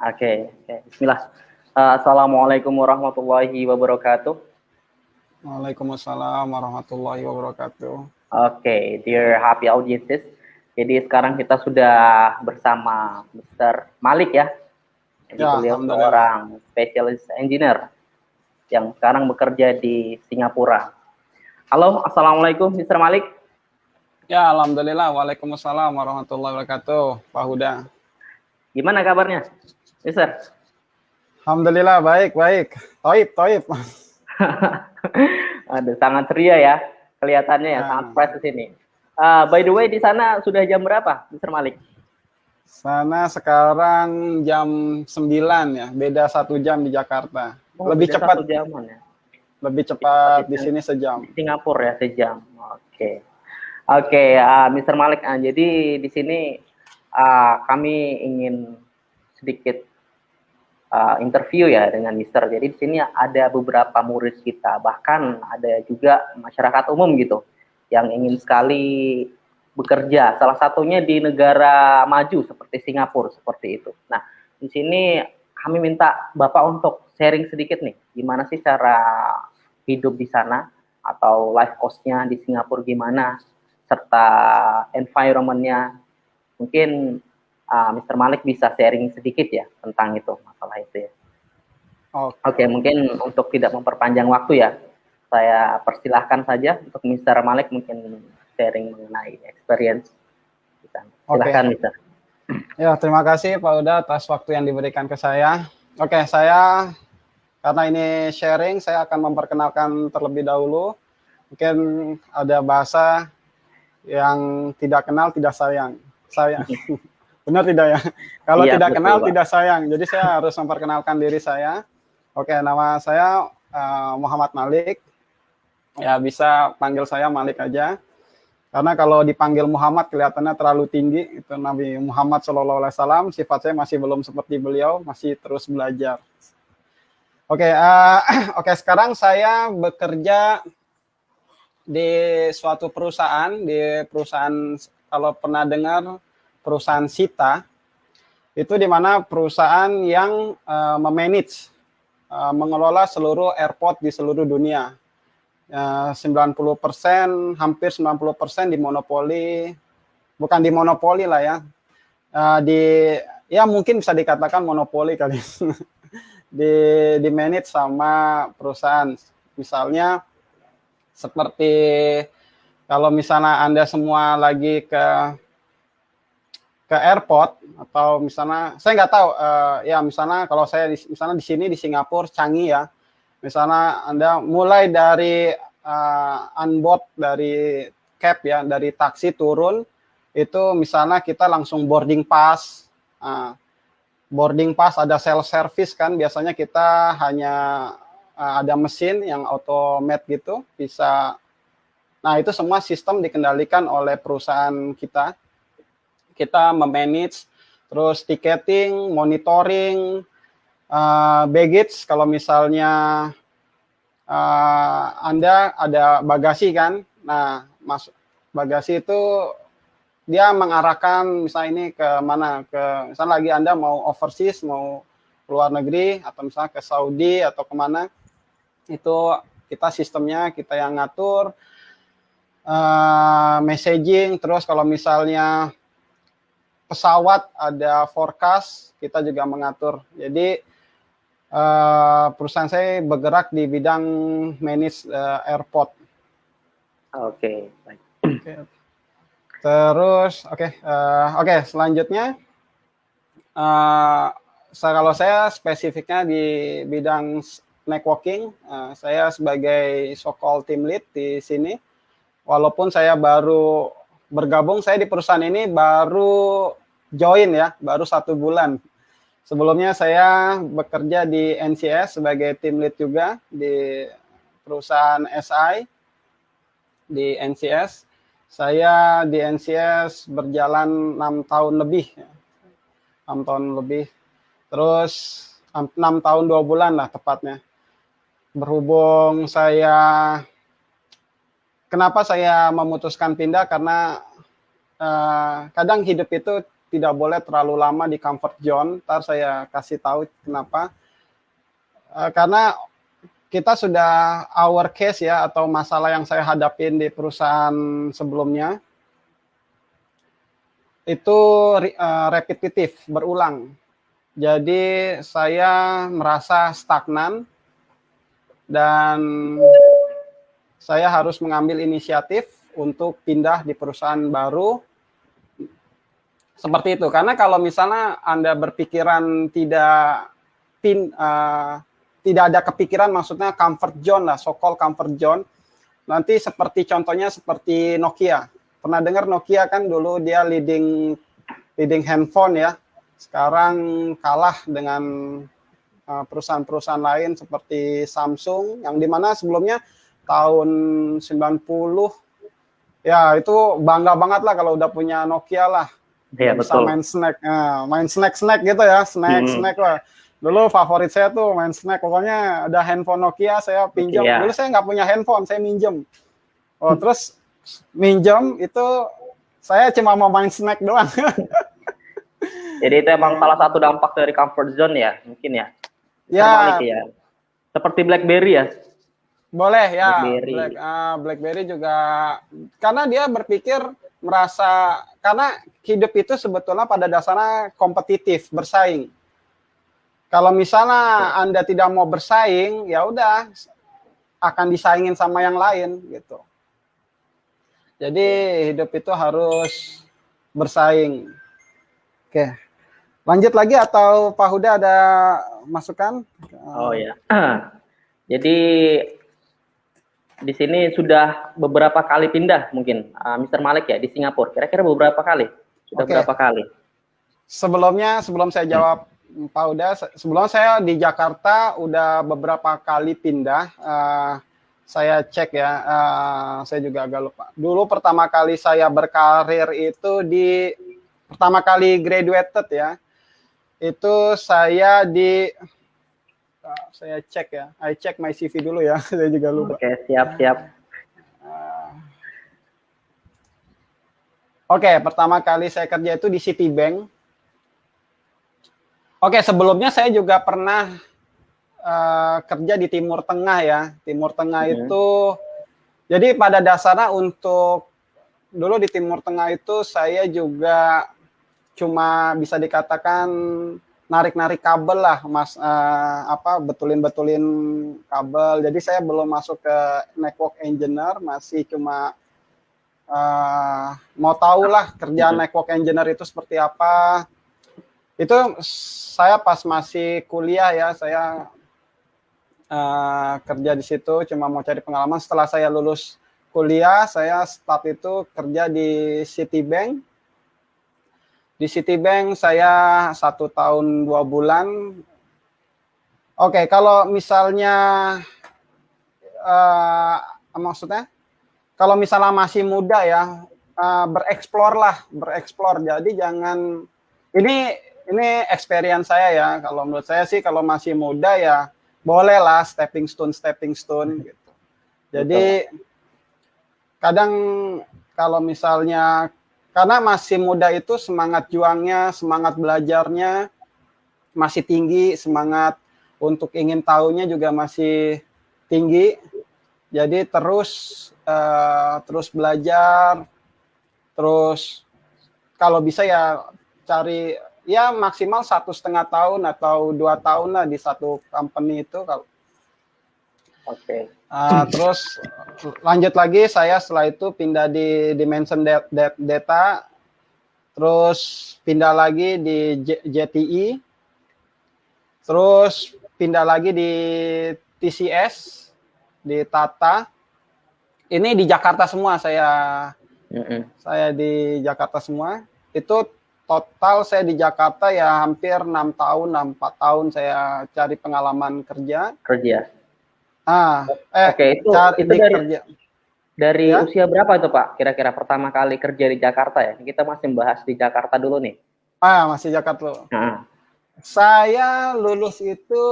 Oke, oke. Bismillah. Assalamualaikum warahmatullahi wabarakatuh. Waalaikumsalam warahmatullahi wabarakatuh. Oke, dear happy audiences. Jadi sekarang kita sudah bersama Mr. Malik ya. Jadi Ya, beliau alhamdulillah. seorang specialist engineer yang sekarang bekerja di Singapura. Halo, assalamualaikum Mr. Malik. Ya, alhamdulillah. Waalaikumsalam warahmatullahi wabarakatuh. Pak Huda. Gimana kabarnya, Mister? Alhamdulillah, baik, baik. Toib, toib. Aduh, sangat ceria ya kelihatannya ya, sangat fresh di sini. By the way, di sana sudah jam berapa, Mr. Malik? Sana sekarang jam 9 ya, beda 1 jam di Jakarta. Oh, Lebih beda cepat. 1 jaman ya. Lebih cepat di sini sejam. Di Singapura ya sejam. Oke. Oke, Mr. Malik. Jadi di sini kami ingin sedikit interview ya dengan Mister. Jadi di sini ada beberapa murid kita, bahkan ada juga masyarakat umum gitu yang ingin sekali bekerja. Salah satunya di negara maju seperti Singapura seperti itu. Nah, di sini kami minta Bapak untuk sharing sedikit nih, gimana sih cara hidup di sana atau life cost-nya di Singapura gimana, serta environment-nya. Mungkin Mr. Malik bisa sharing sedikit ya tentang itu, masalah itu ya. Oke, mungkin untuk tidak memperpanjang waktu ya, saya persilahkan saja untuk Mr. Malik mungkin sharing mengenai experience. Silahkan, Mr. Ya, terima kasih Pak Uda atas waktu yang diberikan ke saya. Oke, saya karena ini sharing, saya akan memperkenalkan terlebih dahulu. Mungkin ada bahasa yang tidak kenal tidak sayang. Sayang. Benar tidak ya? Kalau Iya, tidak betul, kenal Pak. tidak sayang. Jadi saya harus memperkenalkan diri saya. Oke, nama saya Muhammad Malik. Ya, bisa panggil saya Malik aja. Karena kalau dipanggil Muhammad kelihatannya terlalu tinggi. Itu Nabi Muhammad SAW. Sifat saya masih belum seperti beliau, masih terus belajar. Oke, oke, sekarang saya bekerja di suatu perusahaan, kalau pernah dengar perusahaan Sita, itu di mana perusahaan yang memanage, mengelola seluruh airport di seluruh dunia. 90%, hampir 90% dimonopoli, bukan dimonopoli lah ya, ya mungkin bisa dikatakan monopoli kali. di manage sama perusahaan. Misalnya seperti kalau misalnya Anda semua lagi ke airport, atau misalnya saya nggak tahu ya, misalnya kalau saya misalnya di sini di Singapura Changi ya, misalnya Anda mulai dari unboard dari cab ya, dari taksi turun itu misalnya kita langsung boarding pass. Boarding pass ada self service kan, biasanya kita hanya ada mesin yang otomat gitu bisa. Nah, itu semua sistem dikendalikan oleh perusahaan kita. Kita memanage, terus ticketing, monitoring, baggage. Kalau misalnya Anda ada bagasi kan, nah bagasi itu dia mengarahkan misalnya ini ke mana, ke misalnya lagi Anda mau overseas, mau luar negeri, atau misalnya ke Saudi atau kemana, itu kita sistemnya kita yang ngatur, messaging. Terus kalau misalnya pesawat ada forecast, kita juga mengatur. Jadi perusahaan saya bergerak di bidang manage airport. Oke, baik. Terus oke, selanjutnya kalau saya spesifiknya di bidang networking, saya sebagai so-called team lead di sini. Walaupun saya baru bergabung, saya di perusahaan ini baru join ya, baru 1 bulan. Sebelumnya saya bekerja di NCS sebagai team lead juga di perusahaan SI di NCS. Saya di NCS berjalan 6 tahun lebih. 6 tahun lebih. Terus 6 tahun 2 bulan lah tepatnya. Berhubung kenapa saya memutuskan pindah, karena kadang hidup itu tidak boleh terlalu lama di comfort zone. Ntar saya kasih tahu kenapa. Karena kita sudah our case ya, atau masalah yang saya hadapin di perusahaan sebelumnya itu repetitif, berulang. Jadi saya merasa stagnan dan saya harus mengambil inisiatif untuk pindah di perusahaan baru. Seperti itu. Karena kalau misalnya Anda berpikiran tidak ada kepikiran, maksudnya comfort zone lah, so-called comfort zone, nanti seperti contohnya seperti Nokia. Pernah dengar Nokia kan dulu dia leading handphone ya. Sekarang kalah dengan perusahaan-perusahaan lain seperti Samsung, yang dimana sebelumnya tahun 90 ya itu bangga banget lah kalau udah punya Nokia lah. Iya, bisa betul. main snack gitu ya, snack lah. Dulu favorit saya tuh main snack, pokoknya ada handphone Nokia saya pinjam. Iya. Dulu saya nggak punya handphone, saya minjem. Oh, terus minjem itu saya cuma mau main snack doang. Jadi itu emang salah satu dampak dari comfort zone ya, mungkin ya. Ya, Ya. Seperti BlackBerry ya. boleh ya. BlackBerry. BlackBerry juga karena dia berpikir merasa, karena hidup itu sebetulnya pada dasarnya kompetitif, bersaing. Kalau misalnya Anda tidak mau bersaing, ya udah akan disaingin sama yang lain gitu. Jadi hidup itu harus bersaing. Oke. Lanjut lagi atau Pak Huda ada masukan? Oh ya. Jadi di sini sudah beberapa kali pindah mungkin Mr. Malik ya di Singapura. Kira-kira beberapa kali? Sudah berapa kali? Sebelum saya jawab Pak Huda, sebelum saya di Jakarta udah beberapa kali pindah. Saya cek ya, saya juga agak lupa. Dulu pertama kali saya berkarir itu pertama kali graduated ya, itu saya saya cek ya, I check my CV dulu ya, saya juga lupa. Oke, siap. Oke, pertama kali saya kerja itu di Citibank. Oke, sebelumnya saya juga pernah kerja di Timur Tengah ya. Timur Tengah itu, jadi pada dasarnya untuk dulu di Timur Tengah itu saya juga cuma bisa dikatakan narik-narik kabel lah, Mas, betulin kabel. Jadi saya belum masuk ke network engineer, masih cuma mau tahu lah kerjaan network engineer itu seperti apa. Itu saya pas masih kuliah ya, saya kerja di situ, cuma mau cari pengalaman. Setelah saya lulus kuliah, saya start itu kerja di Citibank. Di Citibank saya 1 tahun 2 bulan. Oke, kalau misalnya maksudnya kalau misalnya masih muda ya, bereksplor. Jadi jangan, ini experience saya ya. Kalau menurut saya sih kalau masih muda ya bolehlah stepping stone gitu. Jadi kadang kalau misalnya, karena masih muda itu semangat juangnya, semangat belajarnya masih tinggi, semangat untuk ingin tahunya juga masih tinggi. Jadi terus belajar, terus kalau bisa ya cari ya maksimal 1,5 tahun atau 2 tahun lah di satu company itu. Oke. Terus lanjut lagi, saya setelah itu pindah di Dimension Data, terus pindah lagi di JTI, terus pindah lagi di TCS, di Tata. Ini di Jakarta semua, saya di Jakarta semua. Itu total saya di Jakarta ya hampir 6 tahun, 4 tahun saya cari pengalaman kerja. Oke, itu dari ya? Usia berapa itu Pak? Kira-kira pertama kali kerja di Jakarta ya? Kita masih bahas di Jakarta dulu nih. Masih Jakarta. Saya lulus itu,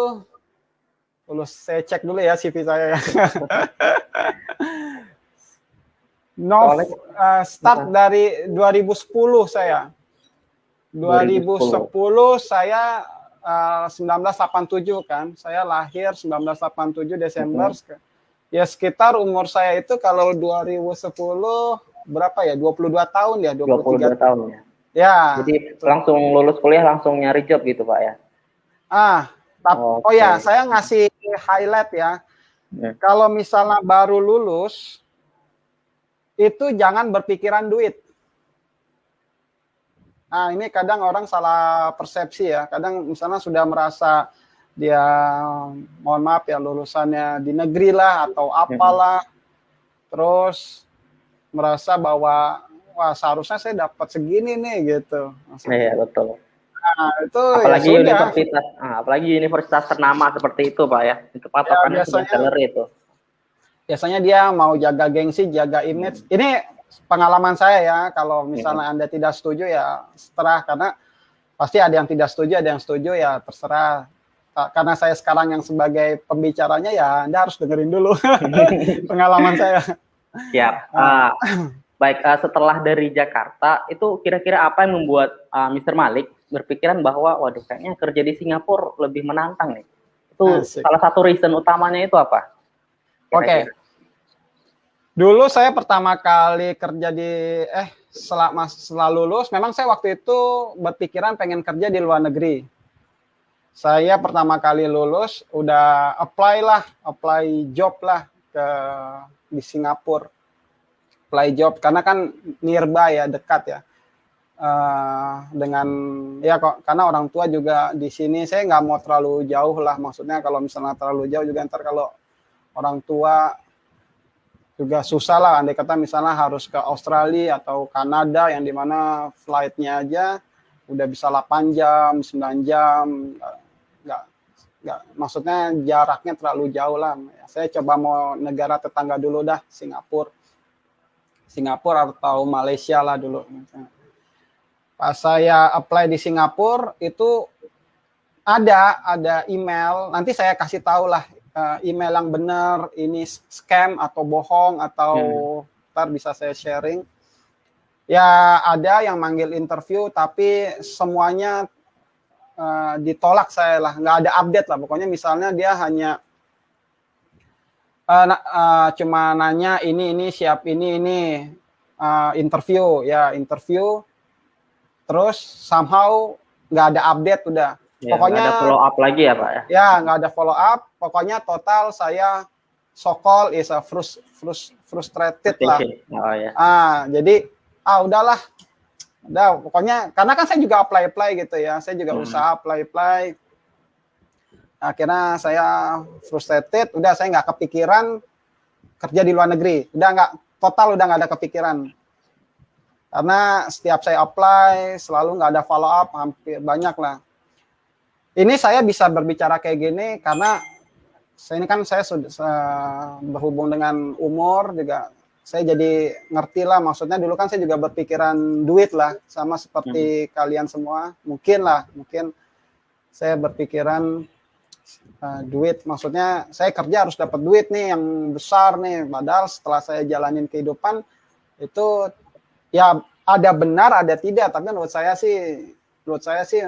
saya cek dulu ya CV saya ya. Start dari 2010 saya. 2010 saya 1987 kan. Saya lahir 1987 Desember. Ya sekitar umur saya itu kalau 2010 berapa ya? 22 tahun ya, 22 tahun ya. Ya. Jadi langsung lulus kuliah langsung nyari job gitu, Pak ya. Oh ya, saya ngasih highlight ya. Kalau misalnya baru lulus itu jangan berpikiran duit. Nah, ini kadang orang salah persepsi ya. Kadang misalnya sudah merasa dia, mohon maaf ya, lulusannya di negeri lah atau apalah, terus merasa bahwa wah seharusnya saya dapat segini nih gitu. Iya betul. Nah, itu apalagi ya universitas, apalagi universitas ternama seperti itu, Pak ya. Itu patokannya sudah salary itu. Biasanya dia mau jaga gengsi, jaga image. Ini pengalaman saya ya, kalau misalnya Anda tidak setuju ya terserah, karena pasti ada yang tidak setuju, ada yang setuju ya terserah. Karena saya sekarang yang sebagai pembicaranya ya Anda harus dengerin dulu pengalaman saya. Siap. Baik, setelah dari Jakarta, itu kira-kira apa yang membuat Mr. Malik berpikiran bahwa waduh kayaknya kerja di Singapura lebih menantang nih? Itu salah satu reason utamanya itu apa? Oke. Dulu saya pertama kali kerja di setelah lulus, memang saya waktu itu berpikiran pengen kerja di luar negeri. Saya pertama kali lulus udah apply job lah di Singapura. Apply job karena kan nearby ya, dekat ya. Dengan ya kok, karena orang tua juga di sini, saya nggak mau terlalu jauh lah, maksudnya kalau misalnya terlalu jauh juga ntar kalau orang tua juga susah lah, andai kata misalnya harus ke Australia atau Kanada yang dimana flightnya aja udah bisa 8 jam, 9 jam, nggak, maksudnya jaraknya terlalu jauh lah. Saya coba mau negara tetangga dulu dah, Singapura atau Malaysia lah dulu. Pas saya apply di Singapura itu ada email, nanti saya kasih tahu lah email yang benar, ini scam atau bohong atau ntar bisa saya sharing. Ya ada yang manggil interview tapi semuanya ditolak saya lah, nggak ada update lah. Pokoknya misalnya dia hanya cuma nanya ini siap ini interview, terus somehow nggak ada update udah. Ya, pokoknya nggak ada follow up lagi ya Pak ya? Ya nggak ada follow up. Pokoknya total saya so-called is a frustrated lah. Oh, ya. Jadi udahlah. Udah pokoknya karena kan saya juga apply gitu ya. Saya juga usaha apply. Akhirnya saya frustrated. Udah saya nggak kepikiran kerja di luar negeri. Udah nggak ada kepikiran. Karena setiap saya apply selalu nggak ada follow up, hampir banyak lah. Ini saya bisa berbicara kayak gini karena saya sudah berhubung dengan umur juga, saya jadi ngerti lah, maksudnya dulu kan saya juga berpikiran duit lah, sama seperti kalian semua, mungkin saya berpikiran duit, maksudnya saya kerja harus dapat duit nih yang besar nih, padahal setelah saya jalanin kehidupan itu ya ada benar ada tidak, tapi menurut saya sih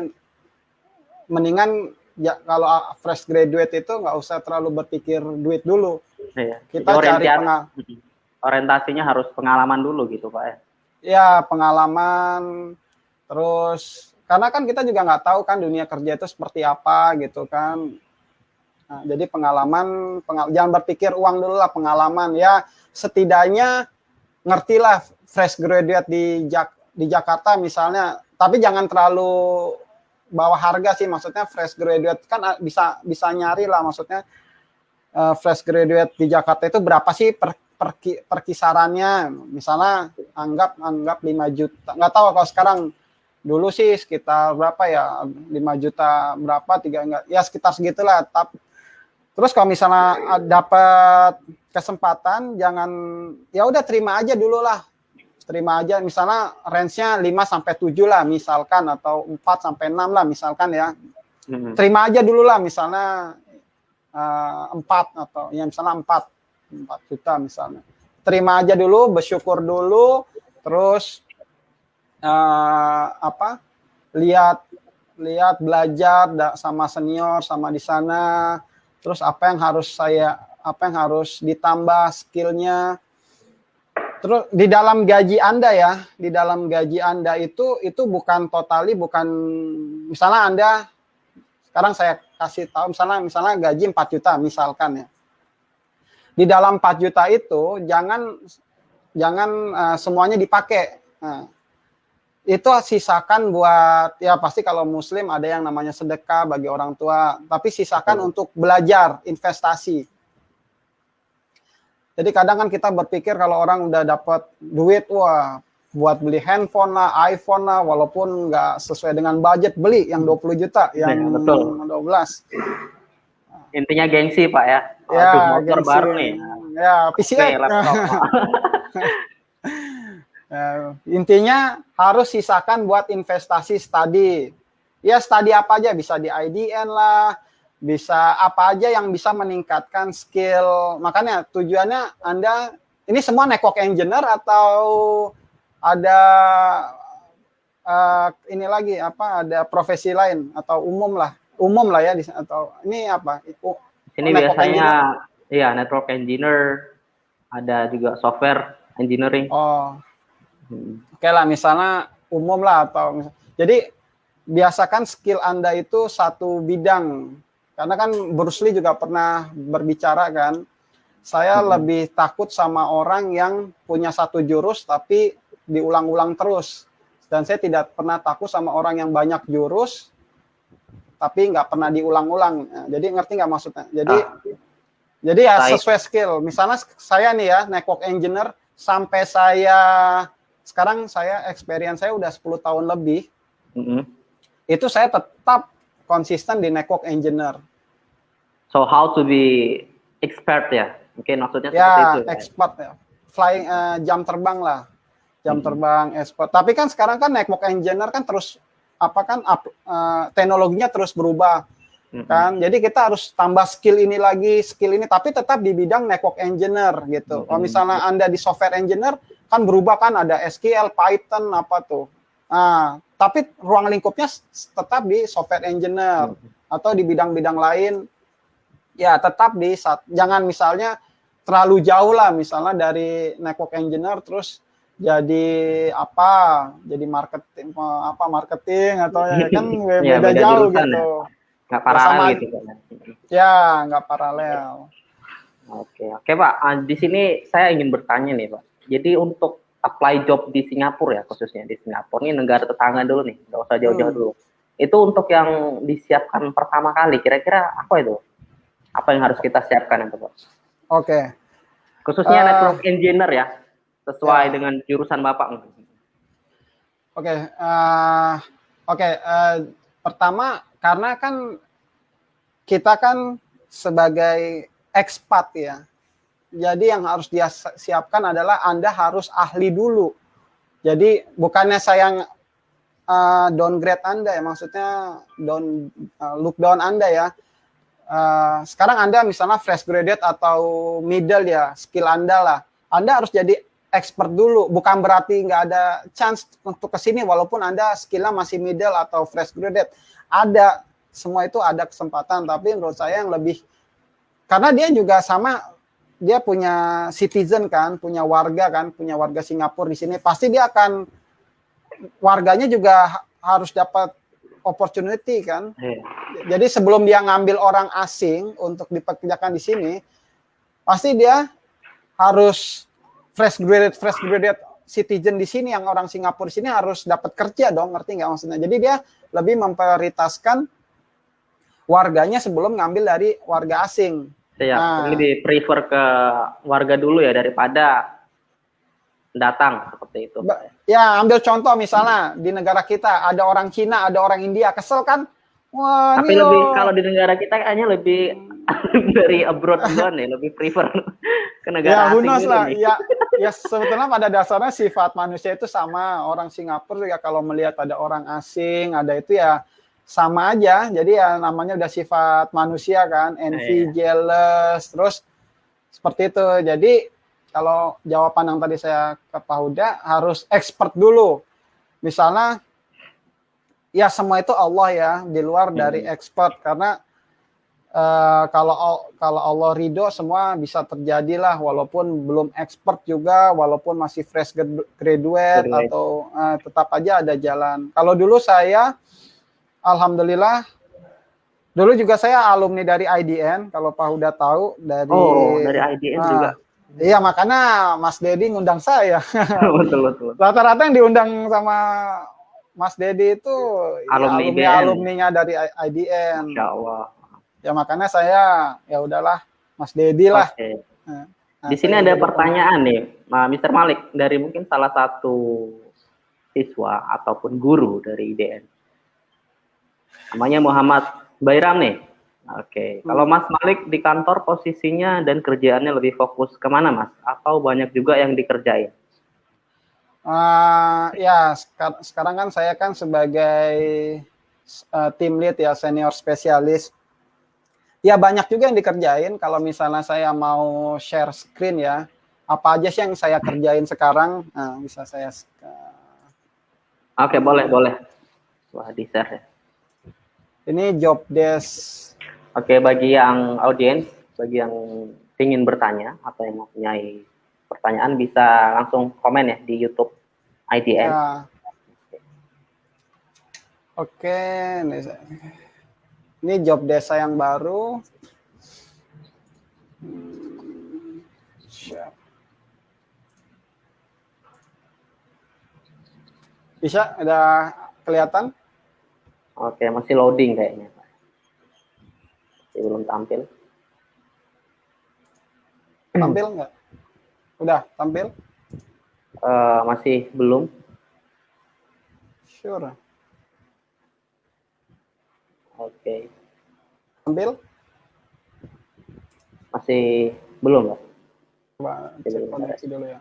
mendingan ya kalau fresh graduate itu nggak usah terlalu berpikir duit dulu. Iya. Kita cari orientasinya harus pengalaman dulu gitu Pak ya. Ya pengalaman, terus karena kan kita juga nggak tahu kan dunia kerja itu seperti apa gitu kan. Nah, jadi pengalaman, jangan berpikir uang dulu lah, pengalaman ya setidaknya ngertilah fresh graduate di Jakarta misalnya, tapi jangan terlalu bawah harga sih, maksudnya fresh graduate kan bisa nyari lah, maksudnya fresh graduate di Jakarta itu berapa sih per kisarannya, misalnya anggap 5 juta, nggak tahu kalau sekarang, dulu sih sekitar berapa ya, 5 juta berapa, 3 enggak, ya sekitar segitulah. Terus kalau misalnya dapat kesempatan, jangan ya udah terima aja dulu lah. Terima aja, misalnya range-nya 5 sampai 7 lah misalkan, atau 4 sampai 6 lah misalkan ya. Terima aja dulu lah, misalnya 4 atau ya misalnya 4 juta misalnya. Terima aja dulu, bersyukur dulu, terus lihat lihat belajar sama senior sama di sana, terus apa yang harus ditambah skillnya. Terus di dalam gaji Anda ya, di dalam gaji Anda itu bukan totali, bukan misalnya Anda sekarang saya kasih tahu misalnya gaji 4 juta misalkan ya. Di dalam 4 juta itu jangan semuanya dipakai. Nah, itu sisakan buat, ya pasti kalau muslim ada yang namanya sedekah bagi orang tua, tapi sisakan untuk belajar, investasi. Jadi kadang kan kita berpikir kalau orang udah dapat duit, wah buat beli handphone lah, iPhone lah, walaupun nggak sesuai dengan budget, beli yang 20 juta, yang betul. 12. Intinya gengsi Pak ya. Ya, motor gengsi. baru nih. Ya, PCX. laptop. Intinya harus sisakan buat investasi study. Ya study apa aja, bisa di IDN lah, bisa apa aja yang bisa meningkatkan skill. Makanya tujuannya Anda, ini semua network engineer atau ada ini lagi apa, ada profesi lain atau umum lah ya, atau ini apa? Ini biasanya iya network engineer, ada juga software engineering. Oh. Oke lah, misalnya umum lah atau jadi biasakan skill Anda itu satu bidang. Karena kan Bruce Lee juga pernah berbicara kan, saya lebih takut sama orang yang punya satu jurus tapi diulang-ulang terus. Dan saya tidak pernah takut sama orang yang banyak jurus tapi nggak pernah diulang-ulang. Nah, jadi ngerti nggak maksudnya? Jadi ya sesuai skill. Misalnya saya nih ya, network engineer, sampai sekarang experience saya udah 10 tahun lebih, itu saya tetap konsisten di network engineer. So how to be expert ya? Mungkin maksudnya ya, seperti itu. Expert ya. Flying jam terbang lah. Jam terbang expert. Tapi kan sekarang kan network engineer kan terus teknologinya terus berubah. Kan? Jadi kita harus tambah skill ini lagi, skill ini, tapi tetap di bidang network engineer gitu. Kalau misalnya Anda di software engineer, kan berubah kan, ada SQL, Python, apa tuh. Nah, tapi ruang lingkupnya tetap di software engineer atau di bidang-bidang lain. Ya, tetap jangan misalnya terlalu jauh lah, misalnya dari network engineer terus jadi marketing atau kan beda jauh gitu. Nggak paralel gitu. Ya, nggak paralel. Oke Pak. Di sini saya ingin bertanya nih Pak. Jadi untuk apply job di Singapura ya, khususnya di Singapura, ini negara tetangga dulu nih, nggak usah jauh-jauh dulu. Itu untuk yang disiapkan pertama kali, kira-kira apa itu? Apa yang harus kita siapkan itu Pak? Oke. Khususnya network engineer ya, sesuai dengan jurusan Bapak. Pertama, karena kan kita kan sebagai expat ya, jadi yang harus dia siapkan adalah Anda harus ahli dulu. Jadi bukannya saya downgrade Anda ya, maksudnya look down Anda ya. Sekarang Anda misalnya fresh graduate atau middle ya, skill Anda lah. Anda harus jadi expert dulu, bukan berarti nggak ada chance untuk kesini walaupun Anda skillnya masih middle atau fresh graduate. Ada, semua itu ada kesempatan, tapi menurut saya yang lebih, karena dia juga sama, dia punya citizen kan, punya warga Singapura di sini, pasti dia akan, warganya juga harus dapat opportunity kan. Jadi sebelum dia ngambil orang asing untuk dipekerjakan di sini, pasti dia harus fresh graduate citizen di sini, yang orang Singapura di sini harus dapat kerja dong, ngerti nggak maksudnya? Jadi dia lebih memprioritaskan warganya sebelum ngambil dari warga asing. Ya, lebih prefer ke warga dulu ya daripada datang seperti itu. Ya, ambil contoh misalnya di negara kita ada orang Cina, ada orang India, kesel kan? Wah, tapi lebih kalau di negara kita kayaknya lebih dari abroad duluan nih, lebih prefer ke negara asing dulu lah. nih. Ya sebetulnya pada dasarnya sifat manusia itu sama. Orang Singapura juga kalau melihat ada orang asing, ada itu ya sama aja. Jadi ya namanya udah sifat manusia kan, envy, jealous, terus seperti itu. Jadi kalau jawaban yang tadi saya ke Pak Huda, harus expert dulu. Misalnya ya semua itu Allah ya, di luar dari expert, karena kalau Allah ridho semua bisa terjadi lah, walaupun belum expert juga, walaupun masih fresh graduate atau tetap aja ada jalan. Kalau dulu saya, alhamdulillah, dulu juga saya alumni dari IDN, kalau Pak Huda tahu dari. Oh, dari IDN juga. Iya, makanya Mas Dedi ngundang saya. Betul. Rata-rata yang diundang sama Mas Dedi itu alumninya dari IDN. Insya Allah. Ya makanya saya ya udahlah Mas Dedi lah. Oke. Di sini ada pertanyaan nih, Mr. Malik, dari mungkin salah satu siswa ataupun guru dari IDN. Namanya Muhammad Bayram nih. Oke. Kalau Mas Malik di kantor posisinya dan kerjaannya lebih fokus kemana, Mas? Atau banyak juga yang dikerjain? Ya sekarang kan saya kan sebagai tim lead ya, senior spesialis. Ya banyak juga yang dikerjain. Kalau misalnya saya mau share screen ya, apa aja sih yang saya kerjain sekarang? Nah, bisa saya. Oke, boleh. Wah, di-share ya. Ini job desk. Oke, bagi yang audiens, bagi yang ingin bertanya atau yang mempunyai pertanyaan bisa langsung komen ya di YouTube IDN. Ya. Oke, ini job desk saya yang baru. Bisa, ada kelihatan? Oke, masih loading kayaknya. Masih belum tampil. Tampil nggak? Udah, tampil? Masih belum. Sure. Oke. Tampil? Masih belum, Pak. Coba cek koneksi dulu ya.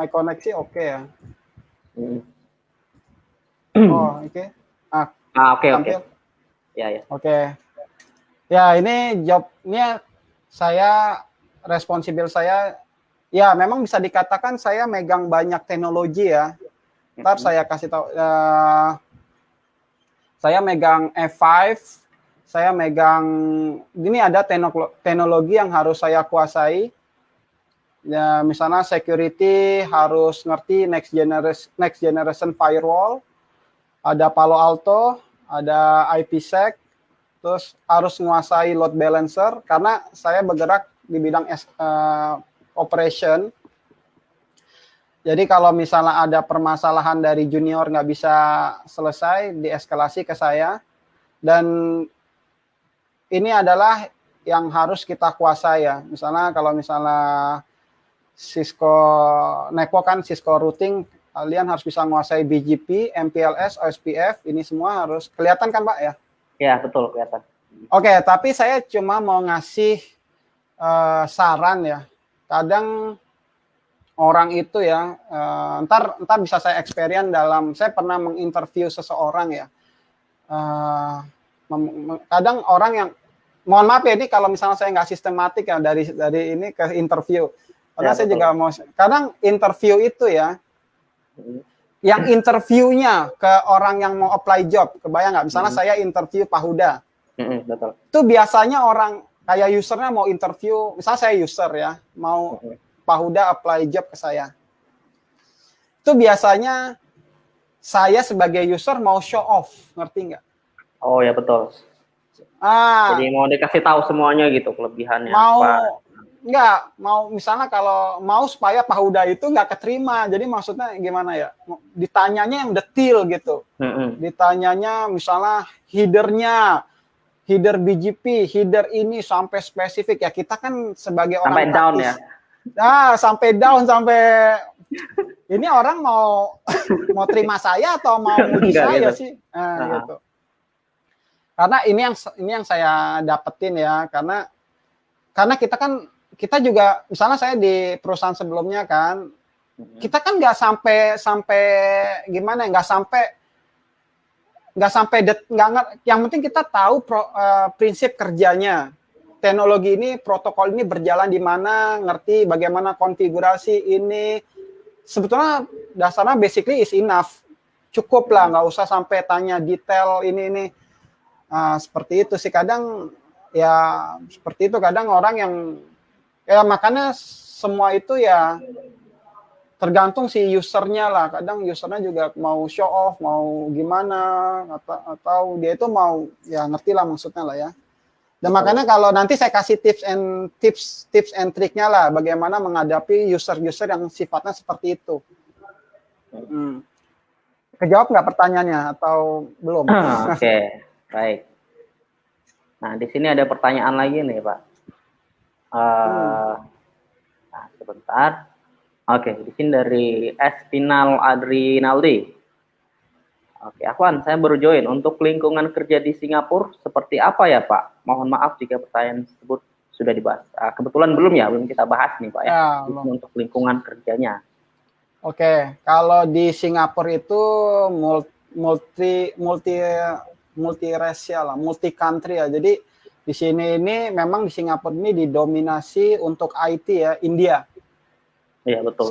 My koneksi oke ya. Oh, oke. Oke. Ya. Oke. Ya, ini jobnya saya, responsible saya, ya memang bisa dikatakan saya megang banyak teknologi ya. Ntar saya kasih tahu. Saya megang F5, saya megang, ini ada teknologi yang harus saya kuasai. Ya, misalnya security harus ngerti next generation firewall, ada Palo Alto, ada IPsec, terus harus menguasai load balancer karena saya bergerak di bidang operation. Jadi kalau misalnya ada permasalahan dari junior nggak bisa selesai, dieskalasi ke saya. Dan ini adalah yang harus kita kuasai ya. Misalnya kalau misalnya Cisco network kan Cisco routing, kalian harus bisa menguasai BGP, MPLS, OSPF, ini semua harus kelihatan kan Pak ya? Ya, betul, kelihatan. Oke, tapi saya cuma mau ngasih saran ya. Kadang orang itu ya, ntar bisa saya experience saya pernah menginterview seseorang ya. Kadang orang yang, mohon maaf ya ini kalau misalnya saya nggak sistematik ya dari ini ke interview. Karena ya, saya juga mau, kadang interview itu ya, yang interviewnya ke orang yang mau apply job, kebayang nggak? Misalnya saya interview Pak Huda. Betul. Itu biasanya orang kayak usernya mau interview, misalnya saya user ya, mau Pak Huda apply job ke saya. Itu biasanya saya sebagai user mau show off, ngerti nggak? Oh ya betul. Jadi mau dikasih tahu semuanya gitu kelebihannya. Mau misalnya kalau mau supaya Pak Huda itu nggak keterima, jadi maksudnya gimana ya? Ditanyanya yang detail gitu. Ditanyanya misalnya header BGP, header ini sampai spesifik ya. Kita kan sebagai orang sampai down ya. Sampai down, sampai ini orang mau terima saya atau mau muji saya gitu sih? Gitu. Karena ini yang saya dapetin ya, karena kita juga, misalnya saya di perusahaan sebelumnya kan, kita kan nggak sampai gimana, yang penting kita tahu prinsip kerjanya. Teknologi ini, protokol ini berjalan di mana, ngerti bagaimana konfigurasi ini. Sebetulnya dasarnya basically is enough. cukup lah, nggak usah sampai tanya detail ini. Seperti itu sih kadang ya, seperti itu kadang orang yang ya, makanya semua itu ya tergantung si usernya lah. Kadang usernya juga mau show off, mau gimana, atau dia itu mau ya ngerti lah maksudnya lah ya. Dan makanya kalau nanti saya kasih tips and triknya lah bagaimana menghadapi user-user yang sifatnya seperti itu. Kejawab nggak pertanyaannya atau belum? Oke, baik. Nah, di sini ada pertanyaan lagi nih, Pak. Nah, sebentar. Oke, di sini dari Espinal Adrinaldi. Oke, Afwan, saya baru join. Untuk lingkungan kerja di Singapura, seperti apa ya, Pak? Mohon maaf jika pertanyaan tersebut sudah dibahas. Kebetulan belum kita bahas nih, Pak ya. Untuk lingkungan kerjanya. Oke, kalau di Singapura itu multi-racial, multi country ya. Jadi di sini ini memang di Singapura ini didominasi untuk IT ya, India. Iya, betul.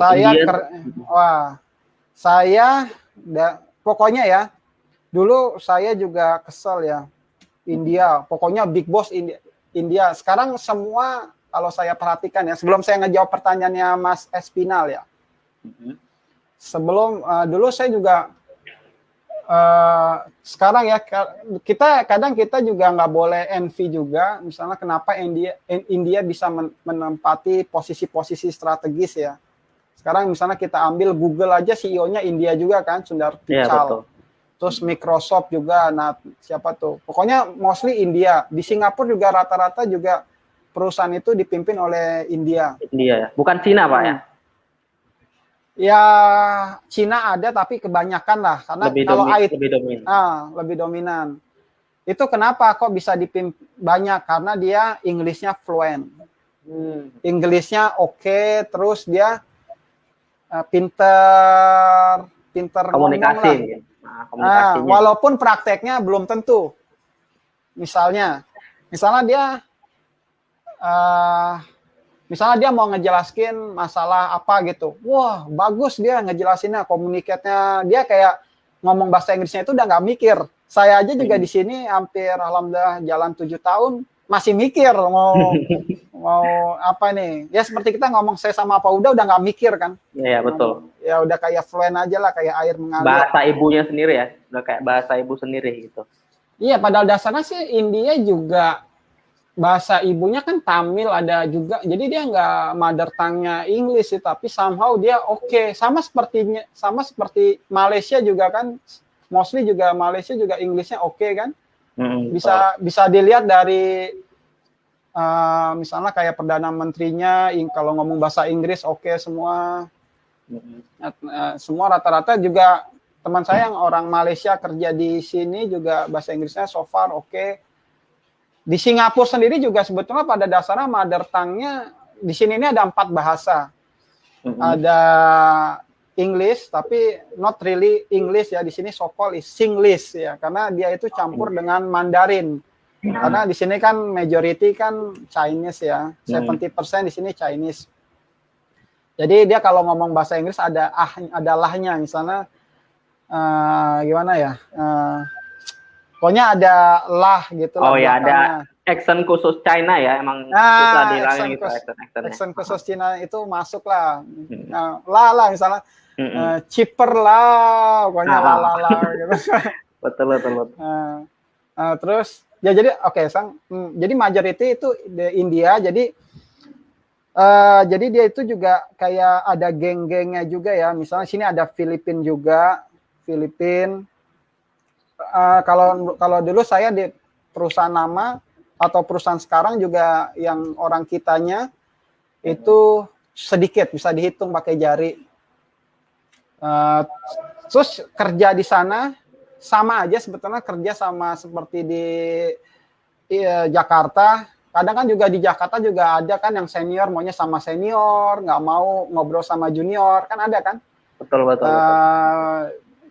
Pokoknya ya, dulu saya juga kesel ya, India, pokoknya big boss India. Sekarang semua kalau saya perhatikan ya, sebelum saya ngejawab pertanyaannya Mas Espinal ya, sebelum dulu saya juga sekarang ya kita juga nggak boleh envy juga, misalnya kenapa India bisa menempati posisi-posisi strategis ya. Sekarang misalnya kita ambil Google aja CEO-nya India juga kan, Sundar Pichai. Ya, terus Microsoft juga, nah siapa tuh? Pokoknya mostly India. Di Singapura juga rata-rata juga perusahaan itu dipimpin oleh India. India, bukan Cina Pak ya? Ya, Cina ada tapi kebanyakan lah, karena kalau IT lebih dominan. Itu kenapa kok bisa dipimpin banyak? Karena dia Inggrisnya fluent. Inggrisnya oke, terus dia pinter komunikasi. Walaupun prakteknya belum tentu. Misalnya dia mau ngejelaskin masalah apa gitu. Wah, bagus dia ngejelasinnya, komunikatnya. Dia kayak ngomong bahasa Inggrisnya itu udah nggak mikir. Saya aja juga di sini hampir alhamdulillah jalan 7 tahun masih mikir mau apa nih. Ya seperti kita ngomong saya sama apa udah nggak mikir kan. Iya, betul. Ya udah kayak fluent aja lah, kayak air mengalir. Bahasa ibunya sendiri ya. Udah kayak bahasa ibu sendiri gitu. Iya, padahal dasarnya sih India juga bahasa ibunya kan Tamil ada juga, jadi dia nggak mother tongue-nya English sih, tapi somehow dia oke. Sama seperti Malaysia juga kan, mostly juga Malaysia juga Englishnya oke kan. Bisa dilihat dari misalnya kayak perdana menterinya kalau ngomong bahasa Inggris oke semua. Semua rata-rata juga teman saya yang orang Malaysia kerja di sini juga bahasa Inggrisnya so far oke. Di Singapura sendiri juga sebetulnya pada dasarnya mother tongue-nya di sini ini ada 4 bahasa. Ada English tapi not really English ya, di sini so-called is Singlish ya, karena dia itu campur dengan Mandarin. Karena di sini kan majority kan Chinese ya. 70% di sini Chinese. Jadi dia kalau ngomong bahasa Inggris ada lahnya, misalnya gimana ya? Pokoknya ada lah gitu lah. Oh ya, ada accent khusus China ya, emang susah dihilangin gitu accent khusus China itu masuk lah. Lah misalnya cheaper lah, pokoknya lah gitu. Betul. Terus ya jadi jadi majority itu di India, jadi dia itu juga kayak ada geng-gengnya juga ya. Misalnya sini ada Filipina juga, kalau dulu saya di perusahaan lama atau perusahaan sekarang juga yang orang kitanya itu sedikit, bisa dihitung pakai jari. Terus kerja di sana sama aja sebetulnya kerja sama seperti di Jakarta. Kadang kan juga di Jakarta juga ada kan yang senior maunya sama senior, nggak mau ngobrol sama junior, kan ada kan? Betul.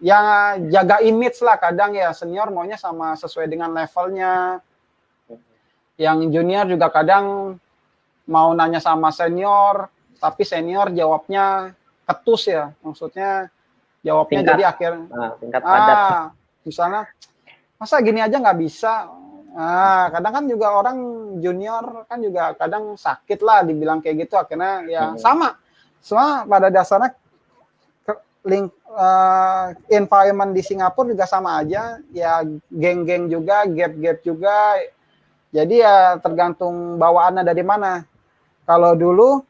Yang jaga image lah, kadang ya senior maunya sama sesuai dengan levelnya. Yang junior juga kadang mau nanya sama senior, tapi senior jawabnya ketus ya, maksudnya Jawabnya Singkat. jadi akhir Singkat padat. misalnya masa gini aja nggak bisa. Kadang kan juga orang junior kan juga kadang sakit lah dibilang kayak gitu, akhirnya ya sama. Semua pada dasarnya environment di Singapura juga sama aja, ya geng-geng juga, gap-gap juga. Jadi ya tergantung bawaannya dari mana. Kalau dulu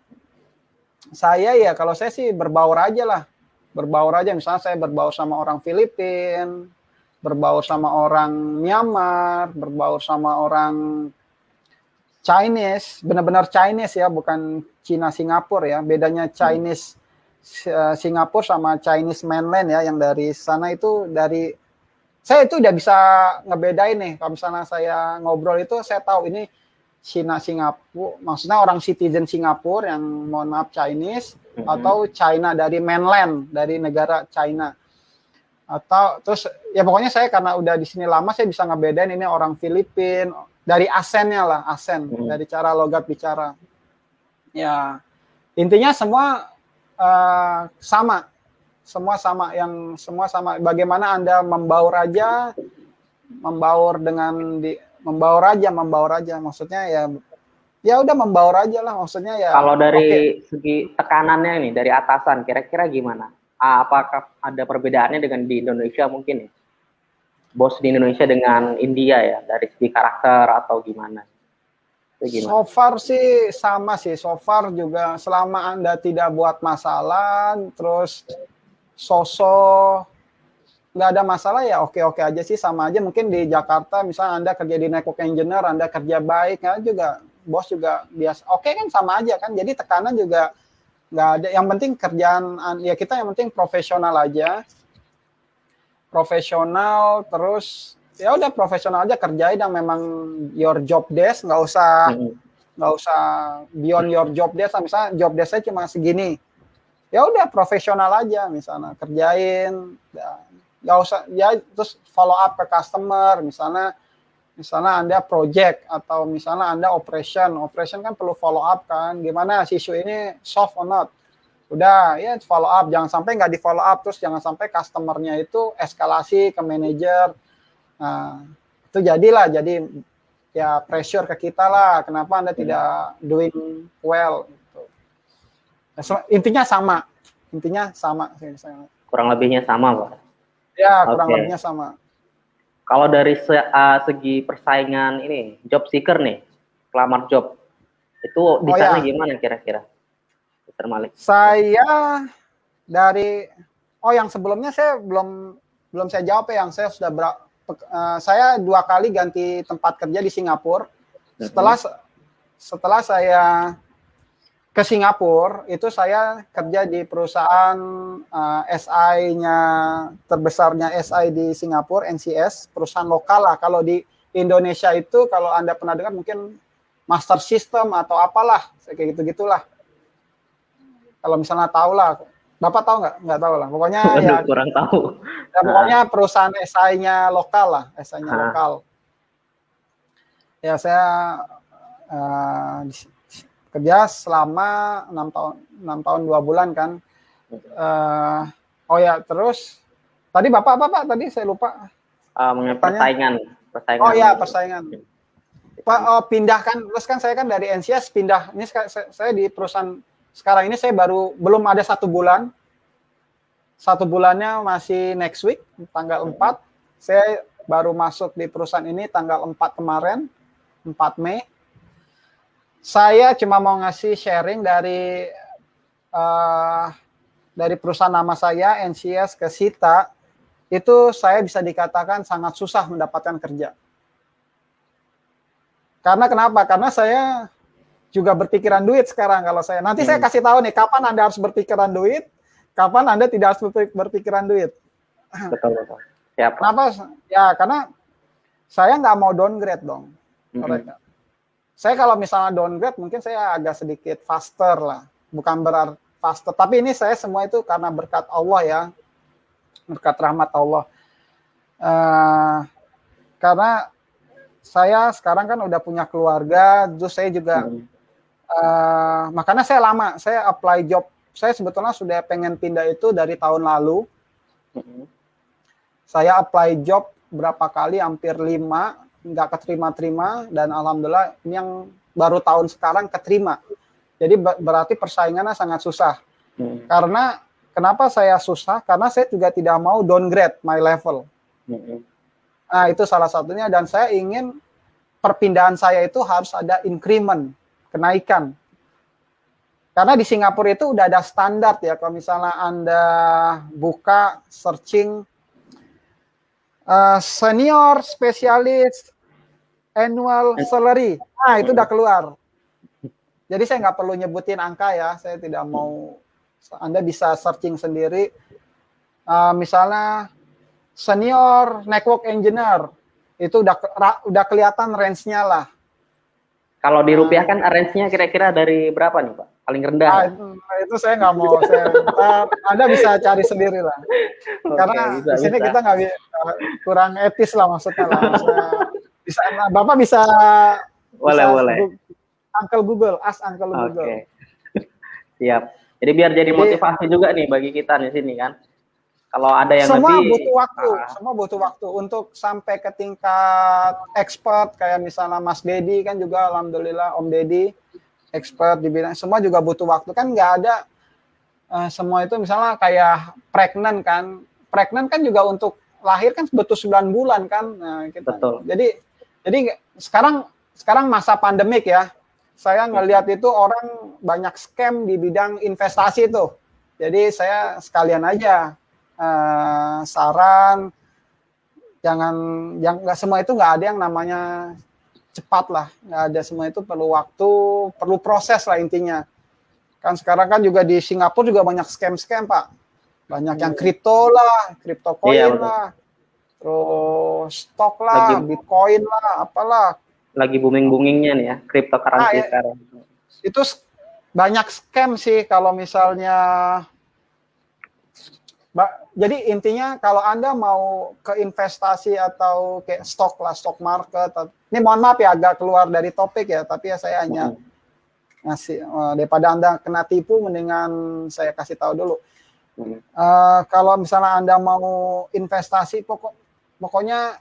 kalau saya sih berbaur aja lah. Berbaur aja, misalnya saya berbaur sama orang Filipina, berbaur sama orang Myanmar, berbaur sama orang Chinese, benar-benar Chinese ya, bukan Cina Singapura ya. Bedanya Chinese Singapura sama Chinese mainland ya, yang dari sana itu saya itu udah bisa ngebedain nih. Kalau misalnya saya ngobrol itu saya tahu ini Cina Singapura, maksudnya orang citizen Singapura yang mohon maaf Chinese, atau China dari mainland, dari negara China. Atau terus ya pokoknya saya karena udah di sini lama, saya bisa ngebedain ini orang Filipina dari aksennya lah, dari cara logat bicara. Ya intinya semua sama. Semua sama. Bagaimana Anda membaur aja maksudnya ya udah membaur aja lah, maksudnya ya. Kalau dari segi tekanannya ini dari atasan kira-kira gimana? Apakah ada perbedaannya dengan di Indonesia mungkin ya? Bos di Indonesia dengan India ya, dari segi karakter atau gimana? So far sih sama sih, so far juga selama Anda tidak buat masalah, terus sosok nggak ada masalah ya oke-oke aja sih, sama aja. Mungkin di Jakarta misalnya Anda kerja di network engineer, Anda kerja baik, ya juga bos juga biasa, oke kan sama aja kan. Jadi tekanan juga nggak ada, yang penting kerjaan ya kita yang penting profesional aja, profesional, terus ya udah profesional aja, kerjain yang memang your job desk, nggak usah beyond your job desk. Misalnya job desk saya cuma segini, ya udah profesional aja, misalnya kerjain, nggak usah ya, terus follow up ke customer, misalnya Anda project atau misalnya Anda operation kan perlu follow up kan, gimana isu ini solve or not, udah ya follow up, jangan sampai nggak di follow up, terus jangan sampai customernya itu eskalasi ke manajer. Nah itu jadi ya pressure ke kita lah, kenapa Anda tidak doing well gitu. Intinya sama kurang lebihnya sama, Pak. Ya, kurang lebihnya sama. Kalau dari segi persaingan ini, job seeker nih, pelamar job, itu di sana gimana kira-kira, Mr. Malik? Saya yang sebelumnya saya belum saya jawab ya, yang saya sudah saya 2 kali ganti tempat kerja di Singapura. Setelah saya ke Singapura, itu saya kerja di perusahaan SI-nya, terbesarnya SI di Singapura, NCS, perusahaan lokal lah. Kalau di Indonesia itu, kalau Anda pernah dengar mungkin Master System atau apalah, kayak gitu-gitulah. Kalau misalnya tahu lah, Bapak tahu nggak? Nggak tahu lah. Pokoknya ya kurang tahu. Ya, pokoknya perusahaan SI-nya lokal lah, SI-nya lokal. Ya saya kerja selama 6 tahun 2 bulan kan. Terus tadi Bapak apa Pak? Tadi saya lupa. Mengenai persaingan. Persaingan. Pak, pindahkan. Terus kan saya kan dari NCS pindah. Ini saya di perusahaan sekarang ini, saya belum ada 1 bulan. 1 bulannya masih next week, tanggal 4. Saya baru masuk di perusahaan ini tanggal 4 kemarin, 4 Mei. Saya cuma mau ngasih sharing dari perusahaan nama saya, NCS ke Sita, itu saya bisa dikatakan sangat susah mendapatkan kerja. Karena kenapa? Karena saya juga berpikiran duit sekarang. Kalau saya nanti saya kasih tahu nih, kapan Anda harus berpikiran duit, kapan Anda tidak harus berpikiran duit. Betul. Siapa? Kenapa? Ya karena saya nggak mau downgrade dong. Saya kalau misalnya downgrade mungkin saya agak sedikit faster lah, bukan berarti faster, tapi ini saya semua itu karena berkat Allah ya, berkat rahmat Allah. Karena saya sekarang kan udah punya keluarga, terus saya juga makanya saya apply job. Saya sebetulnya sudah pengen pindah itu dari tahun lalu, Mm-mm. Saya apply job berapa kali, hampir 5, nggak keterima-terima, dan alhamdulillah ini yang baru tahun sekarang keterima. Jadi berarti persaingannya sangat susah. Mm-mm. Karena kenapa saya susah? Karena saya juga tidak mau downgrade my level. Mm-mm. Nah, itu salah satunya, dan saya ingin perpindahan saya itu harus ada increment, kenaikan. Karena di Singapura itu udah ada standar ya, kalau misalnya Anda buka searching senior spesialis annual salary, nah itu udah keluar. Jadi saya nggak perlu nyebutin angka ya, saya tidak mau, Anda bisa searching sendiri. Misalnya senior network engineer, itu udah kelihatan range-nya lah. Kalau dirupiahkan range-nya kira-kira dari berapa nih Pak? Paling rendah? Itu saya nggak mau. Anda bisa cari sendiri lah. Karena di sini kita nggak kurang etis lah maksudnya lah. Bisa, Bapak bisa boleh. Uncle Google, ask Uncle Google. Oke. Siap. Jadi biar jadi motivasi juga nih bagi kita di sini kan. Kalau ada yang semua lebih, butuh waktu, semua butuh waktu untuk sampai ke tingkat expert, kayak misalnya Mas Dedi kan juga, alhamdulillah Om Dedi expert di bidang, semua juga butuh waktu, kan nggak ada semua itu. Misalnya kayak pregnant kan juga untuk lahir kan butuh 9 bulan kan. Nah, betul. Jadi sekarang masa pandemik ya, saya ngelihat itu orang banyak scam di bidang investasi itu. Jadi saya sekalian aja saran, jangan, nggak semua itu, nggak ada yang namanya cepat lah, nggak ada, semua itu perlu waktu, perlu proses lah intinya. Kan sekarang kan juga di Singapura juga banyak scam Pak, banyak yang kripto lah, kripto coin lah, terus stok lah, bitcoin lah, apalah. Lagi booming-boomingnya nih ya, cryptocurrency sekarang. Itu banyak scam sih kalau misalnya. Jadi intinya kalau Anda mau ke investasi atau kayak stok lah, stock market, ini mohon maaf ya agak keluar dari topik ya, tapi ya saya hanya ngasih, daripada Anda kena tipu, mendingan saya kasih tahu dulu. Kalau misalnya Anda mau investasi, pokoknya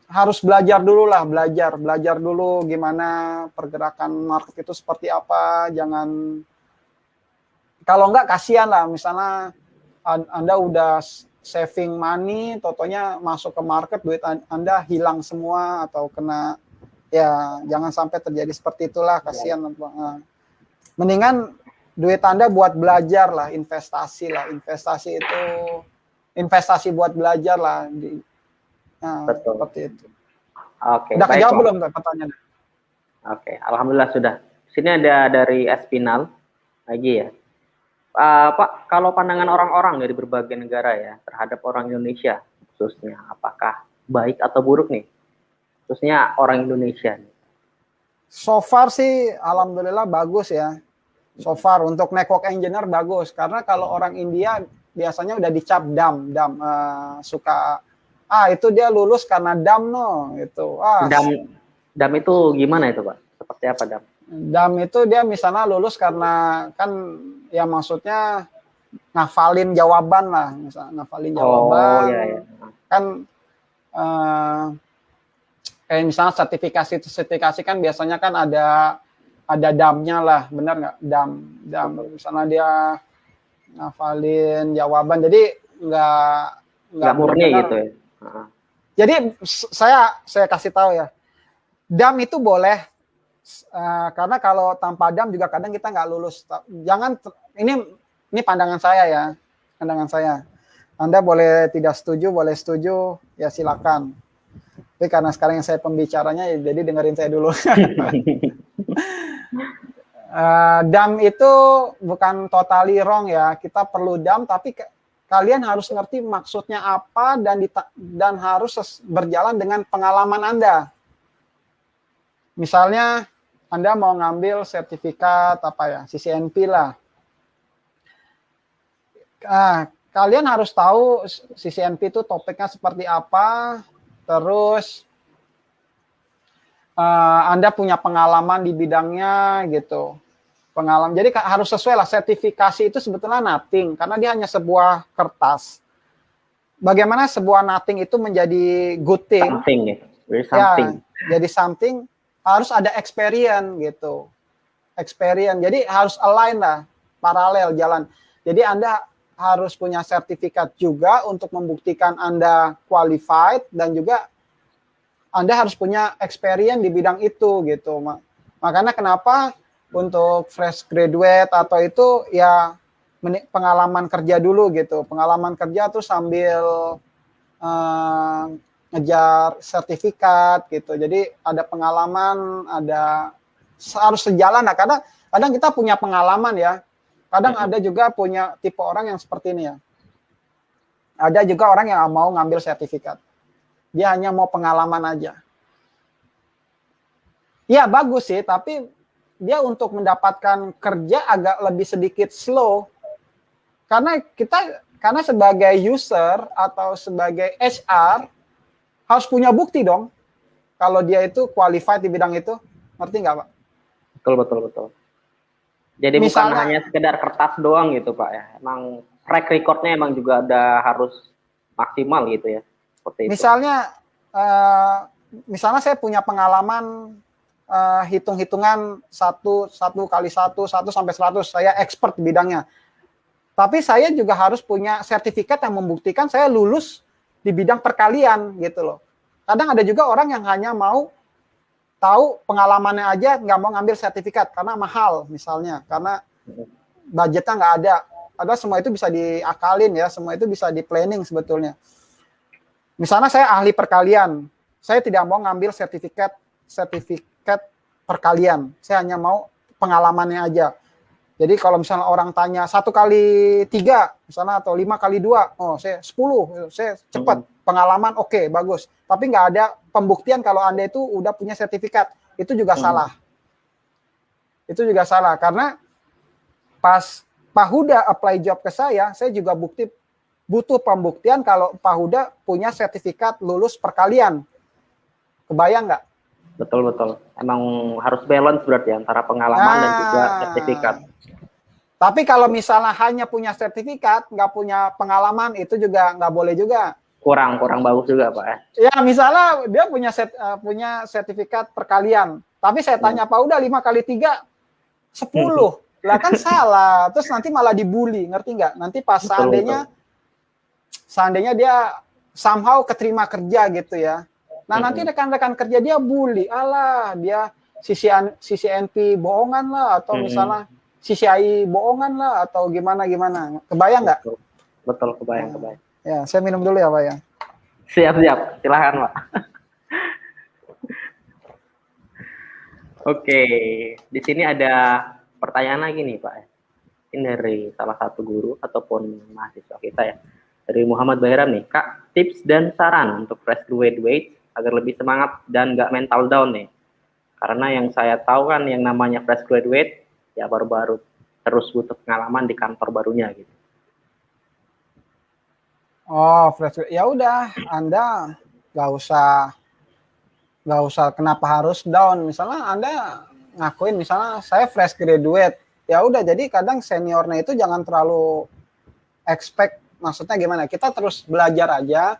harus belajar dulu lah, belajar dulu gimana pergerakan market itu seperti apa. Jangan, kalau enggak kasihan lah, misalnya Anda udah saving money, totonya masuk ke market, duit Anda hilang semua atau kena, ya jangan sampai terjadi seperti itulah, kasihan. Mendingan duit Anda buat belajar lah, investasi itu investasi buat belajar lah. Betul. Seperti itu. Oke. Udah kejawab belum pertanyaan? Oke, alhamdulillah sudah. Sini ada dari Espinal lagi ya. Pak, kalau pandangan orang-orang dari berbagai negara ya terhadap orang Indonesia khususnya, apakah baik atau buruk nih? Khususnya orang Indonesia. So far sih alhamdulillah bagus ya. So far untuk network engineer bagus, karena kalau orang India biasanya udah dicap suka itu dia lulus karena gitu. Dam itu gimana itu Pak? Seperti apa dam? Dam itu dia misalnya lulus karena kan, ya maksudnya ngafalin jawaban lah, misalnya ngafalin jawaban. Iya. Kan kayak misalnya sertifikasi kan biasanya kan ada damnya lah, benar nggak? Dam misalnya dia ngafalin jawaban, jadi nggak murni gitu ya. Jadi saya kasih tahu ya, dam itu boleh, karena kalau tanpa dam juga kadang kita nggak lulus. Jangan, ini pandangan saya ya, pandangan saya. Anda boleh tidak setuju, boleh setuju, ya silakan. Tapi karena sekarang yang saya pembicaranya, ya jadi dengerin saya dulu. Dam itu bukan totally wrong ya, kita perlu dam, tapi kalian harus ngerti maksudnya apa, dan harus berjalan dengan pengalaman Anda. Misalnya Anda mau ngambil sertifikat CCNP lah. Kalian harus tahu CCNP itu topiknya seperti apa, terus Anda punya pengalaman di bidangnya gitu. Jadi harus sesuai lah. Sertifikasi itu sebetulnya nothing, karena dia hanya sebuah kertas. bagaimana sebuah nothing itu menjadi good thing. Something ya. Something. Ya, jadi something harus ada experience gitu. Experience. Jadi harus align lah, paralel jalan. Jadi Anda harus punya sertifikat juga untuk membuktikan Anda qualified dan juga Anda harus punya experience di bidang itu gitu. Makanya kenapa untuk fresh graduate atau itu ya pengalaman kerja dulu gitu. Pengalaman kerja tuh sambil ngejar sertifikat gitu. Jadi ada pengalaman, harus sejalan. Nah, kadang kita punya pengalaman ya. Kadang ada juga punya tipe orang yang seperti ini ya. Ada juga orang yang mau ngambil sertifikat. Dia hanya mau pengalaman aja. Ya bagus sih, tapi dia untuk mendapatkan kerja agak lebih sedikit slow. Karena sebagai user atau sebagai HR harus punya bukti dong. Kalau dia itu qualified di bidang itu. Ngerti nggak, Pak? Betul. Jadi misalnya, bukan hanya sekedar kertas doang gitu, Pak ya. Emang track recordnya emang juga ada harus maksimal gitu ya. Seperti itu. Misalnya saya punya pengalaman hitung-hitungan 1 kali 1 sampai 100. Saya expert di bidangnya. Tapi saya juga harus punya sertifikat yang membuktikan saya lulus di bidang perkalian gitu loh. Kadang ada juga orang yang hanya mau tahu pengalamannya aja, nggak mau ngambil sertifikat karena mahal misalnya, karena budgetnya nggak ada. Padahal semua itu bisa diakalin ya, semua itu bisa di planning sebetulnya. Misalnya saya ahli perkalian, saya tidak mau ngambil sertifikat perkalian, saya hanya mau pengalamannya aja. Jadi kalau misalnya orang tanya 1 kali 3 misalnya atau 5 kali 2, oh saya 10, saya cepat, pengalaman oke, bagus. Tapi nggak ada pembuktian kalau Anda itu udah punya sertifikat, itu juga salah. Itu juga salah, karena pas Pak Huda apply job ke saya juga butuh pembuktian kalau Pak Huda punya sertifikat lulus perkalian. Kebayang nggak? Betul. Emang harus balance berarti antara pengalaman dan juga sertifikat. Tapi kalau misalnya hanya punya sertifikat, nggak punya pengalaman, itu juga nggak boleh juga. Kurang bagus juga, Pak. Ya, misalnya dia punya sertifikat perkalian. Tapi saya tanya, Pak, udah 5 kali 3, 10. Lah kan salah. Terus nanti malah dibully, ngerti nggak? Nanti pas seandainya dia somehow keterima kerja gitu ya. Nah, nanti rekan-rekan kerja dia bully. Alah, dia CCNP bohongan lah, atau misalnya CCI bohongan lah, atau gimana. Kebayang nggak? Betul, kebayang. Ya, saya minum dulu ya, Pak ya. Siap. Silakan, Pak. Oke, di sini ada pertanyaan lagi nih, Pak. Ini dari salah satu guru ataupun mahasiswa kita ya. Dari Muhammad Bayram nih, Kak, tips dan saran untuk fresh graduate agar lebih semangat dan nggak mental down nih. Karena yang saya tahu kan yang namanya fresh graduate ya baru-baru terus butuh pengalaman di kantor barunya gitu. Oh, fresh graduate. Ya udah, Anda nggak usah kenapa harus down. Misalnya Anda ngakuin misalnya saya fresh graduate. Ya udah, jadi kadang seniornya itu jangan terlalu expect, maksudnya gimana? Kita terus belajar aja.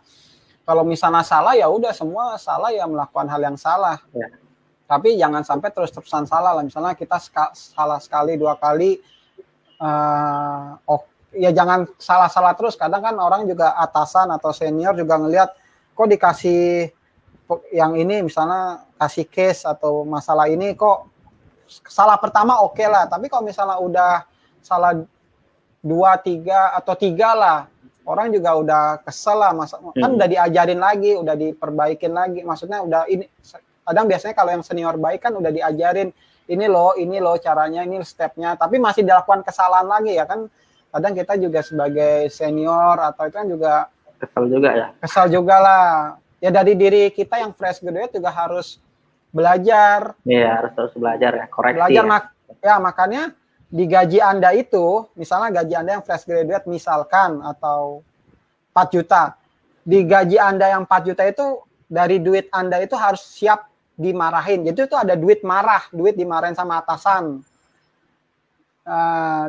Kalau misalnya salah ya udah, semua salah ya, melakukan hal yang salah. Ya. Tapi jangan sampai terus-terusan salah lah. Misalnya kita salah sekali, 2 kali, ya jangan salah-salah terus. Kadang kan orang juga atasan atau senior juga ngelihat kok dikasih yang ini, misalnya kasih case atau masalah ini kok salah pertama oke lah. Tapi kalau misalnya udah salah 2, 3 atau 3 lah, orang juga udah kesel lah, kan udah diajarin lagi, udah diperbaikin lagi, maksudnya udah ini. Kadang biasanya kalau yang senior baik kan udah diajarin ini loh caranya, ini stepnya, tapi masih dilakukan kesalahan lagi ya kan. Kadang kita juga sebagai senior atau itu kan juga kesal juga lah. Ya dari diri kita yang fresh graduate juga harus belajar. Iya, harus terus belajar ya, koreksi. Belajar ya, makanya di gaji Anda itu, misalnya gaji Anda yang fresh graduate misalkan atau 4 juta. Di gaji Anda yang 4 juta itu, dari duit Anda itu harus siap dimarahin. Jadi itu ada duit marah, duit dimarahin sama atasan.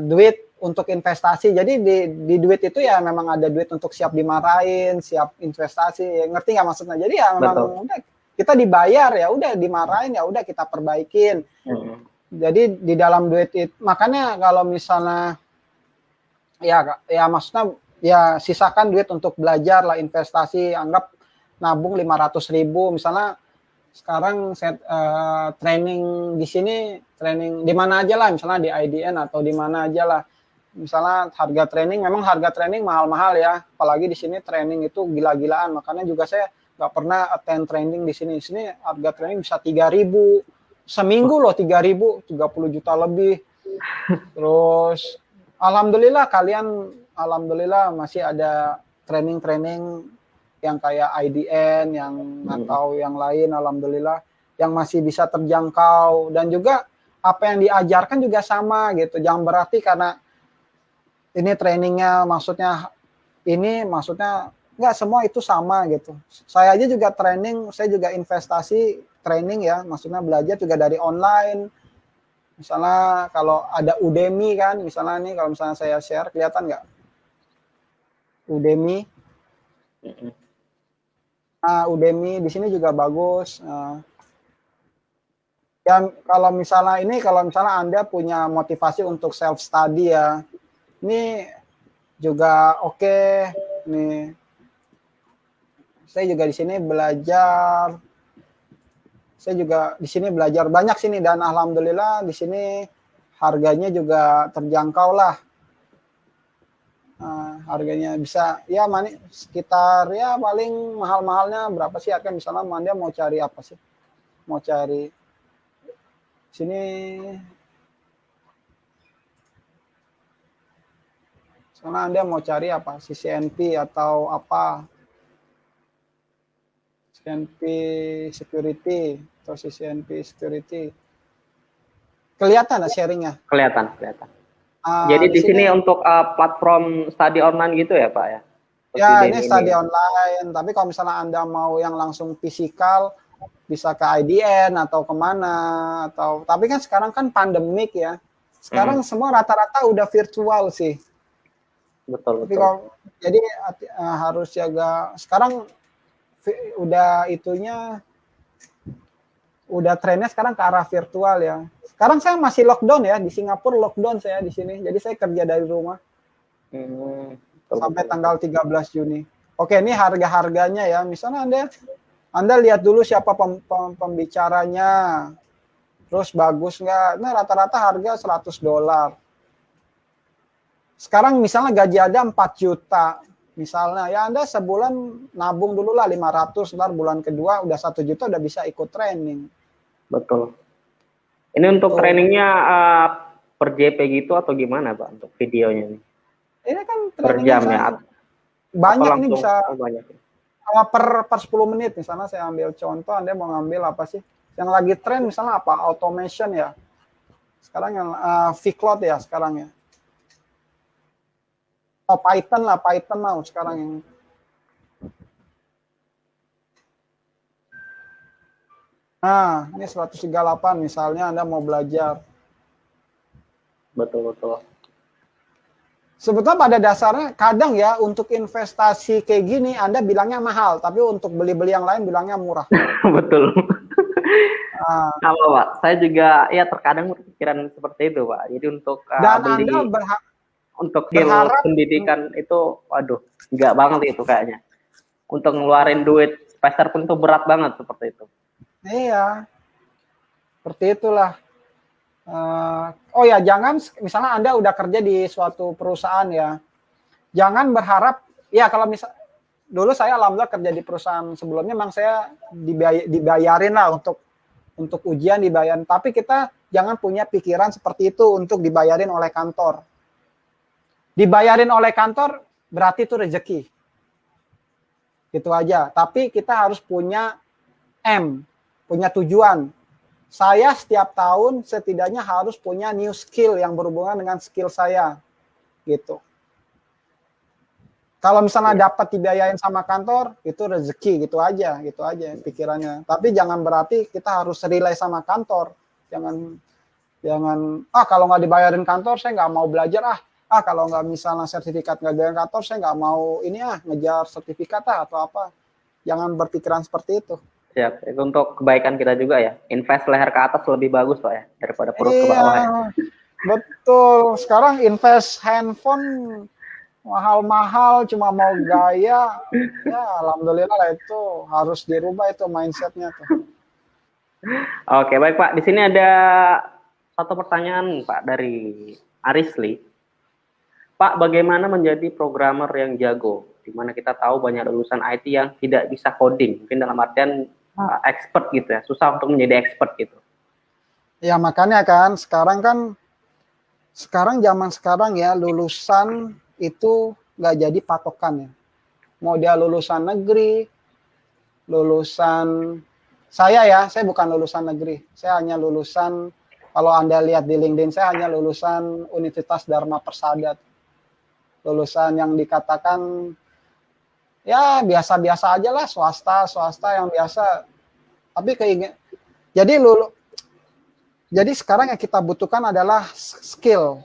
Duit untuk investasi. Jadi di duit itu ya memang ada duit untuk siap dimarahin, siap investasi. Ngerti nggak maksudnya? Jadi ya memang udah kita dibayar ya udah dimarahin ya udah kita perbaikin. Jadi di dalam duit itu makanya kalau misalnya ya maksudnya ya sisakan duit untuk belajar lah, investasi, anggap nabung 500.000 misalnya. Sekarang saya training di sini, training di mana aja lah, misalnya di IDN atau di mana aja lah. Misalnya harga training, memang harga training mahal-mahal ya. Apalagi di sini training itu gila-gilaan. Makanya juga saya nggak pernah attend training di sini. Di sini harga training bisa 3.000 seminggu loh, 3.000, 30 juta lebih. Terus alhamdulillah alhamdulillah masih ada training-training yang kayak IDN yang atau yang lain, alhamdulillah yang masih bisa terjangkau, dan juga apa yang diajarkan juga sama gitu. Jangan berarti karena ini trainingnya maksudnya nggak semua itu sama gitu. Saya aja juga training, saya juga investasi training ya, maksudnya belajar juga dari online. Misalnya kalau ada Udemy kan, misalnya nih kalau misalnya saya share, kelihatan nggak? Udemy. Udemy di sini juga bagus. Ya kalau misalnya Anda punya motivasi untuk self study ya, ini juga oke. Nih, saya juga di sini belajar. Saya juga di sini belajar banyak sini, dan alhamdulillah di sini harganya juga terjangkau lah. Harganya bisa ya sekitar ya paling mahal-mahalnya berapa sih harga, misalnya Anda mau cari apa sih, mau cari sini misalnya Anda mau cari apa CCNP atau apa, CCNP security atau CCNP security, kelihatan sharingnya? Kelihatan. Jadi di sini untuk platform study online gitu ya Pak ya? Ya ini study online, tapi kalau misalnya Anda mau yang langsung fisikal, bisa ke IDN atau kemana, tapi kan sekarang kan pandemik ya, sekarang semua rata-rata udah virtual sih. Betul. Jadi harus jaga, sekarang udah trennya sekarang ke arah virtual ya. Sekarang saya masih lockdown ya, di Singapura lockdown saya di sini. Jadi saya kerja dari rumah. Sampai tanggal 13 Juni. Oke, ini harga-harganya ya. Misalnya Anda lihat dulu siapa pembicaranya. Terus bagus nggak? Nah, rata-rata harga $100. Sekarang misalnya gaji ada 4 juta. Misalnya ya Anda sebulan nabung dulu lah 500, ntar bulan kedua udah 1 juta udah bisa ikut training. Betul. Ini untuk trainingnya per JP gitu atau gimana Pak untuk videonya nih? Ini kan per jam ya? Banyak ini bisa per 10 menit. Misalnya saya ambil contoh, Anda mau ngambil apa sih? Yang lagi tren misalnya apa? Automation ya. Sekarang yang Vcloud ya sekarang ya. Python mau sekarang yang. Nah, ini 138 misalnya Anda mau belajar. Betul. Sebetulnya pada dasarnya kadang ya untuk investasi kayak gini Anda bilangnya mahal, tapi untuk beli-beli yang lain bilangnya murah. Betul. Sama Pak, saya juga ya terkadang berpikiran seperti itu Pak. Jadi untuk beli untuk pendidikan itu, waduh, enggak banget itu kayaknya. Untuk ngeluarin duit semester pun itu berat banget seperti itu. Iya, seperti itulah. Oh ya, jangan misalnya Anda udah kerja di suatu perusahaan ya, jangan berharap ya kalau dulu saya alhamdulillah kerja di perusahaan sebelumnya, memang saya dibayarin lah untuk ujian dibayarin, tapi kita jangan punya pikiran seperti itu untuk dibayarin oleh kantor. Dibayarin oleh kantor berarti itu rezeki. Gitu aja. Tapi kita harus punya punya tujuan. Saya setiap tahun setidaknya harus punya new skill yang berhubungan dengan skill saya. Gitu. Kalau misalnya dapat dibiayain sama kantor, itu rezeki, gitu aja pikirannya. Tapi jangan berarti kita harus rely sama kantor. Jangan kalau nggak dibayarin kantor, saya nggak mau belajar kalau nggak misalnya sertifikat nggak dari kantor, saya nggak mau ini ngejar sertifikat atau apa. Jangan berpikiran seperti itu. Siap. Itu untuk kebaikan kita juga ya. Invest leher ke atas lebih bagus Pak ya daripada perut ke Iya, bawah ya. betul. Sekarang invest handphone mahal-mahal cuma mau gaya, ya alhamdulillah lah itu harus dirubah itu mindsetnya tuh. Oke, baik Pak. Di sini ada satu pertanyaan Pak dari Arisli. Pak, bagaimana menjadi programmer yang jago? Di mana kita tahu banyak lulusan IT yang tidak bisa coding, mungkin dalam artian expert gitu ya, susah untuk menjadi expert gitu. Ya makanya kan sekarang zaman sekarang ya lulusan itu nggak jadi patokan ya. Mau dia lulusan negeri, lulusan saya bukan lulusan negeri. Saya hanya lulusan, kalau Anda lihat di LinkedIn, saya hanya lulusan Universitas Dharma Persada. Lulusan yang dikatakan ya biasa-biasa aja lah, swasta yang biasa. Tapi jadi sekarang yang kita butuhkan adalah skill.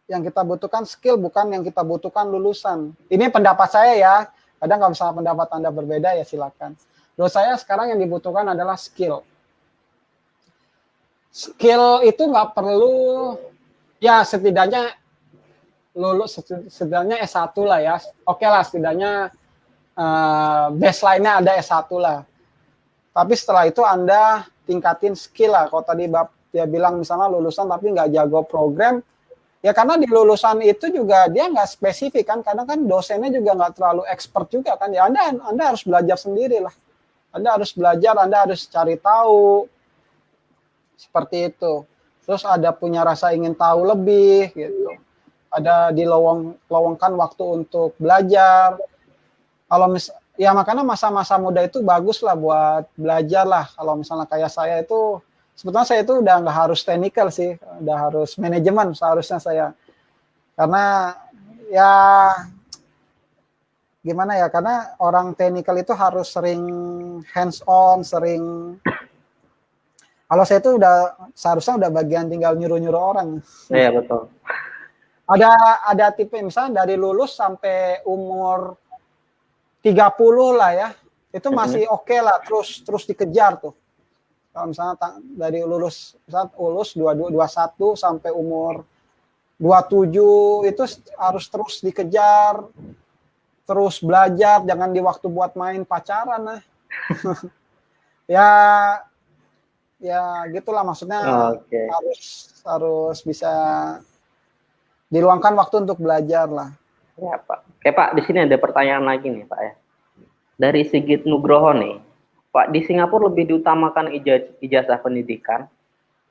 Yang kita butuhkan skill, bukan yang kita butuhkan lulusan. Ini pendapat saya ya. Kadang kalau misalnya pendapat Anda berbeda ya silakan. Menurut saya sekarang yang dibutuhkan adalah skill. Skill itu nggak perlu, ya setidaknya lulus, setidaknya S1 lah ya. Oke lah, setidaknya baseline-nya ada S1 lah. Tapi setelah itu Anda tingkatin skill lah. Kalau tadi dia bilang misalnya lulusan tapi nggak jago program, ya karena di lulusan itu juga dia nggak spesifik kan. Kadang kan dosennya juga nggak terlalu expert juga kan. Ya Anda harus belajar sendiri lah. Anda harus belajar, Anda harus cari tahu. Seperti itu. Terus ada punya rasa ingin tahu lebih gitu. Ada dilowongkan waktu untuk belajar. Ya makanya masa-masa muda itu bagus lah buat belajar lah. Kalau misalnya kayak saya itu, sebetulnya saya itu udah nggak harus technical sih, udah harus manajemen seharusnya saya. Karena ya gimana ya, karena orang technical itu harus sering hands on, sering. Kalau saya itu seharusnya udah bagian tinggal nyuruh-nyuruh orang. Iya betul. Ada tipe misalnya dari lulus sampai umur 30 lah ya, itu masih oke lah, terus dikejar tuh. Kalau misalnya dari lulus 21 sampai umur 27 itu harus terus dikejar, terus belajar, jangan di waktu buat main pacaran lah. ya gitulah maksudnya. Oke. Harus bisa diluangkan waktu untuk belajar lah. Ya Pak. Oke Pak, di sini ada pertanyaan lagi nih Pak ya. Dari Sigit Nugroho nih, Pak, di Singapura lebih diutamakan ijazah pendidikan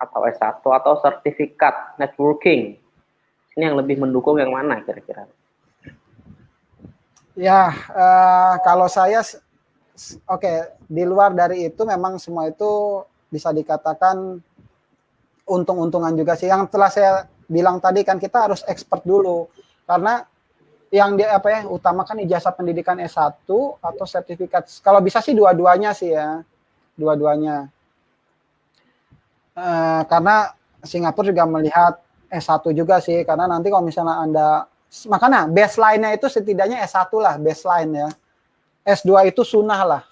atau S1 atau sertifikat networking? Ini yang lebih mendukung yang mana kira-kira? Ya, kalau saya, di luar dari itu memang semua itu bisa dikatakan untung-untungan juga sih. Yang telah saya bilang tadi kan kita harus expert dulu. Karena yang utamakan ijazah pendidikan S1 atau sertifikat. Kalau bisa sih dua-duanya sih ya. Dua-duanya. Karena Singapura juga melihat S1 juga sih. Karena nanti kalau misalnya makanya baseline-nya itu setidaknya S1 lah, baseline ya. S2 itu sunnah lah.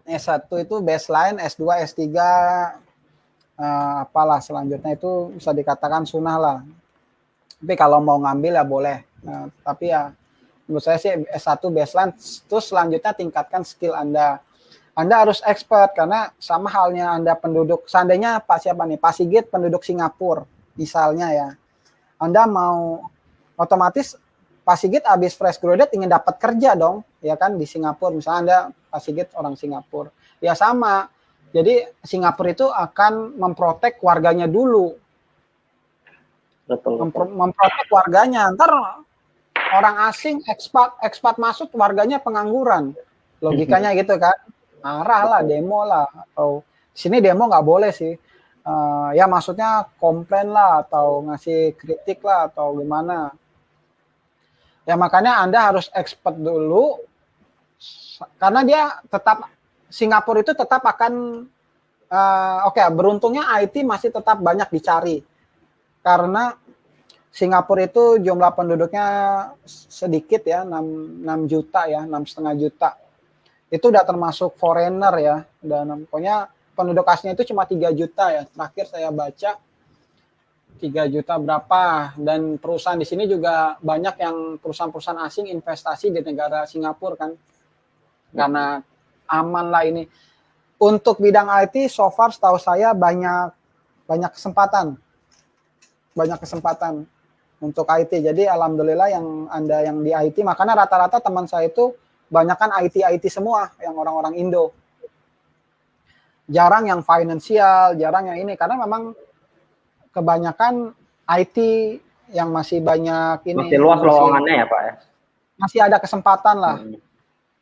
S1 itu baseline, S2, S3 apalah selanjutnya itu bisa dikatakan sunnah lah. Tapi kalau mau ngambil ya boleh. Tapi ya menurut saya sih S1 baseline, terus selanjutnya tingkatkan skill Anda. Anda harus expert karena sama halnya Anda penduduk, seandainya Pak Sigit penduduk Singapura misalnya ya. Anda mau otomatis Pak Sigit habis fresh graduate ingin dapat kerja dong, ya kan di Singapura. Misalnya Anda Pak Sigit orang Singapura. Ya sama. Jadi Singapura itu akan memprotek warganya dulu. Betul. Memprotek warganya. Ntar orang asing ekspat masuk, warganya pengangguran. Logikanya gitu kan. Marah lah, demo lah. Atau sini demo nggak boleh sih. Ya maksudnya komplain lah atau ngasih kritik lah atau gimana. Ya makanya Anda harus expert dulu. Karena dia tetap Singapura itu tetap akan Oke, beruntungnya IT masih tetap banyak dicari karena Singapura itu jumlah penduduknya sedikit ya, 6 juta ya, 6,5 juta. Itu udah termasuk foreigner ya, dan pokoknya penduduk aslinya itu cuma 3 juta ya. Terakhir saya baca 3 juta berapa, dan perusahaan di sini juga banyak yang perusahaan-perusahaan asing investasi di negara Singapura kan, karena aman lah ini. Untuk bidang IT so far setahu saya banyak kesempatan untuk IT. Jadi alhamdulillah yang Anda yang di IT, makanya rata-rata teman saya itu banyakkan IT semua, yang orang-orang Indo. Jarang yang finansial, jarang yang ini, karena memang kebanyakan IT yang masih banyak ini. Masih luas lowongannya ya Pak ya? Masih ada kesempatan lah.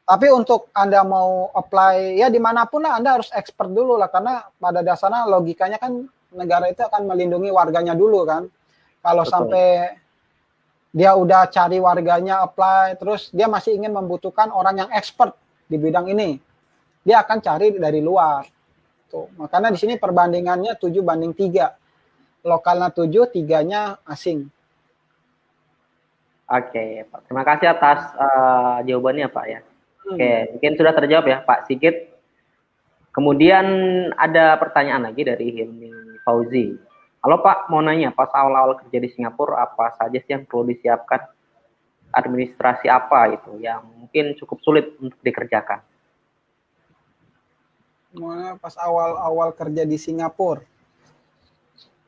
Tapi untuk Anda mau apply, ya dimanapun lah Anda harus expert dulu lah, karena pada dasarnya logikanya kan negara itu akan melindungi warganya dulu kan. Kalau sampai dia udah cari warganya apply, terus dia masih ingin membutuhkan orang yang expert di bidang ini, dia akan cari dari luar. Tuh, makanya di sini perbandingannya 7:3. Lokalnya 7, 3-nya asing. Oke, Pak. Terima kasih atas jawabannya Pak ya. Oke, mungkin sudah terjawab ya Pak Sigit. Kemudian ada pertanyaan lagi dari Hilmi Fauzi. Halo Pak, mau nanya, pas awal-awal kerja di Singapura, apa saja sih yang perlu disiapkan? Administrasi apa itu yang mungkin cukup sulit untuk dikerjakan? Pas awal-awal kerja di Singapura.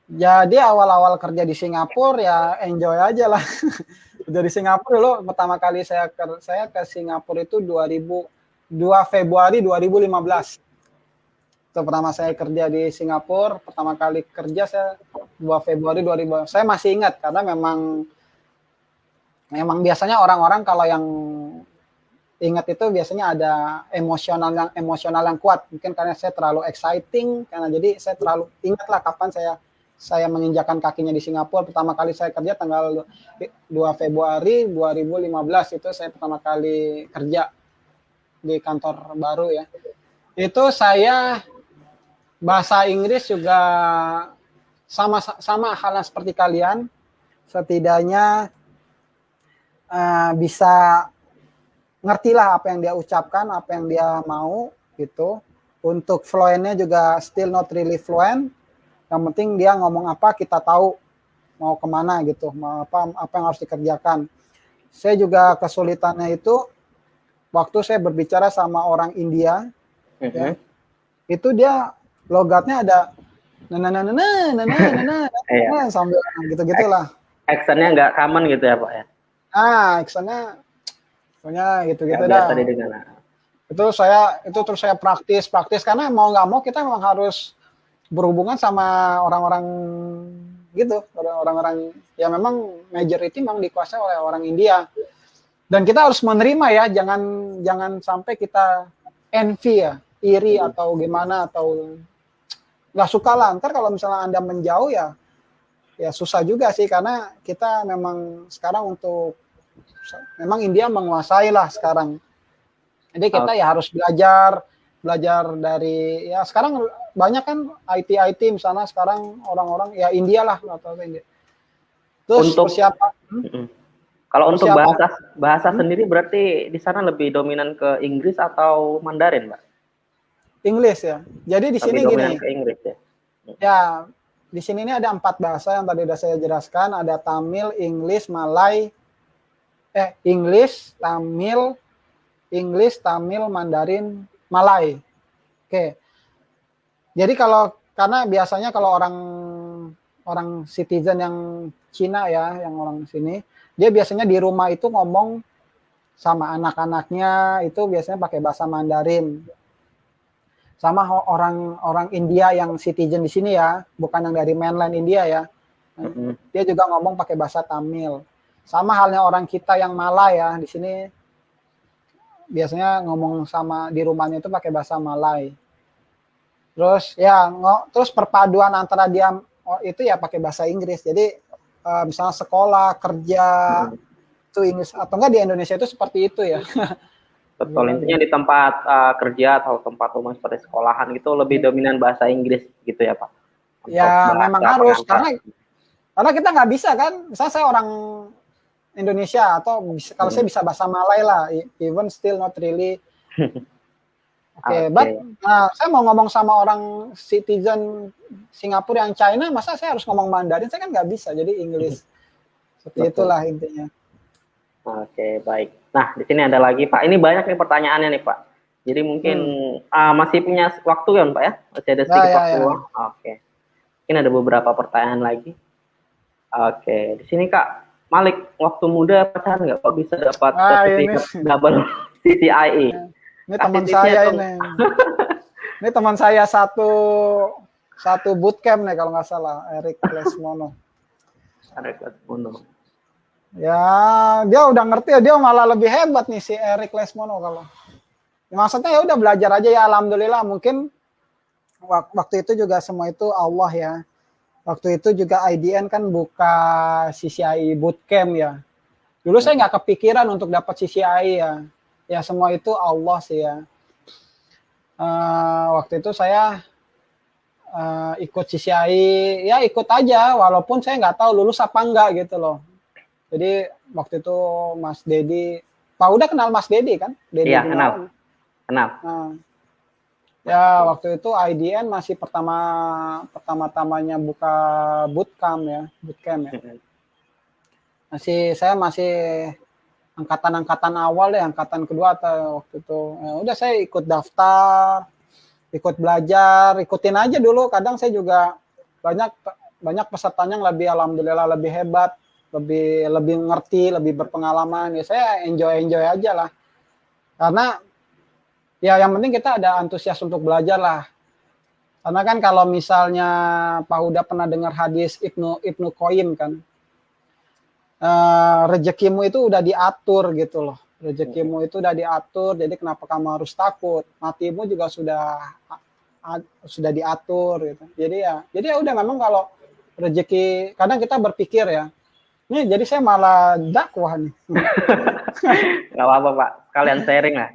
Jadi awal-awal kerja di Singapura ya enjoy aja lah. Dari Singapura dulu pertama kali saya ke Singapura itu 2 Februari 2015. Itu pertama saya kerja di Singapura, pertama kali kerja saya 2 Februari 2015. Saya masih ingat karena memang biasanya orang-orang kalau yang ingat itu biasanya ada emosional yang kuat. Mungkin karena saya terlalu exciting, karena jadi saya terlalu ingatlah kapan saya menginjakan kakinya di Singapura. Pertama kali saya kerja tanggal 2 Februari 2015 itu saya pertama kali kerja di kantor baru ya. Itu saya bahasa Inggris juga sama halnya seperti kalian, setidaknya bisa ngertilah apa yang dia ucapkan, apa yang dia mau gitu. Untuk fluentnya juga still not really fluent. Yang penting dia ngomong apa kita tahu mau kemana gitu, mau apa yang harus dikerjakan. Saya juga kesulitannya itu waktu saya berbicara sama orang India, ya, itu dia logatnya ada sambil gitu-gitulah. Aksennya nggak common gitu ya Pak ya? Aksennya pokoknya gitu-gitu dah. Itu terus saya praktis karena mau nggak mau kita memang harus berhubungan sama orang-orang gitu, orang-orang ya memang majority memang dikuasai oleh orang India. Dan kita harus menerima ya, jangan sampai kita envy ya, iri atau gimana, atau nggak suka lah. Ntar kalau misalnya Anda menjauh ya susah juga sih, karena kita memang sekarang memang India menguasai lah sekarang. Jadi kita ya harus belajar dari ya sekarang banyak kan IT misalnya sekarang orang-orang ya India lah atau India. Terus untuk siapa? Kalau untuk bahasa sendiri berarti di sana lebih dominan ke Inggris atau Mandarin, Pak? Inggris ya. Jadi di sini gini. Ke Inggris ya. Ya, di sini ini ada 4 bahasa yang tadi sudah saya jelaskan, ada Tamil, English, Malay, English, Tamil, Mandarin, Malay. Oke. Jadi karena biasanya kalau orang citizen yang Cina ya, yang orang sini, dia biasanya di rumah itu ngomong sama anak-anaknya itu biasanya pakai bahasa Mandarin. Sama orang India yang citizen di sini ya, bukan yang dari mainland India ya. Dia juga ngomong pakai bahasa Tamil. Sama halnya orang kita yang Malay ya, di sini biasanya ngomong sama di rumahnya itu pakai bahasa Malay. Terus ya terus perpaduan antara dia itu ya pakai bahasa Inggris. Jadi misalnya sekolah, kerja itu Inggris, atau enggak di Indonesia itu seperti itu ya. Betul, intinya di tempat kerja atau tempat umum seperti sekolahan gitu lebih dominan bahasa Inggris gitu ya Pak? Untuk Ya memang bahasa harus, pengantar. karena kita nggak bisa kan, misalnya saya orang Indonesia atau kalau saya bisa bahasa Malay lah, even still not really. Oke, but saya mau ngomong sama orang citizen Singapura yang China, masa saya harus ngomong Mandarin? Saya kan nggak bisa, jadi Inggris. Seperti itulah intinya. Oke, baik. Nah, di sini ada lagi Pak. Ini banyak nih pertanyaannya nih Pak. Jadi mungkin masih punya waktu kan Pak ya? Masih ada sedikit waktu. Ya. Oke. Mungkin ada beberapa pertanyaan lagi. Oke, di sini Kak Malik, waktu muda pacaran nggak kok bisa dapat sertifikat double CCIE? Ini teman saya ini. Ini teman saya satu bootcamp nih kalau nggak salah, Eric Lesmono. Eric Lesmono. Ya, dia udah ngerti ya, dia malah lebih hebat nih si Eric Lesmono kalau. Maksudnya ya udah belajar aja ya, alhamdulillah. Mungkin waktu itu juga semua itu Allah ya. Waktu itu juga IDN kan buka CCIE bootcamp ya. Dulu saya nggak kepikiran untuk dapat CCIE ya. Ya semua itu Allah sih ya. Waktu itu saya ikut CCIE, ya ikut aja, walaupun saya nggak tahu lulus apa enggak gitu loh. Jadi waktu itu Mas Dedi, Pak udah kenal Mas Dedi kan? Dedi iya, kenal. Nah, ya waktu itu IDN masih pertama-tamanya buka bootcamp ya. Saya masih angkatan awal ya, angkatan kedua atau waktu itu. Ya udah saya ikut daftar, ikut belajar, ikutin aja dulu. Kadang saya juga banyak pesertanya yang alhamdulillah lebih hebat, lebih ngerti, lebih berpengalaman. Ya saya enjoy aja lah. Karena ya yang penting kita ada antusias untuk belajar lah. Karena kan kalau misalnya Pak Huda pernah dengar hadis Ibnu Qayyim kan, rezekimu itu udah diatur gitu loh. Rezekimu itu udah diatur, jadi kenapa kamu harus takut? Matimu juga sudah diatur gitu. Jadi ya udah, memang kalau rezeki, kadang kita berpikir ya, ini jadi saya malah dakwah nih. Nggak apa-apa Pak, kalian sharing lah.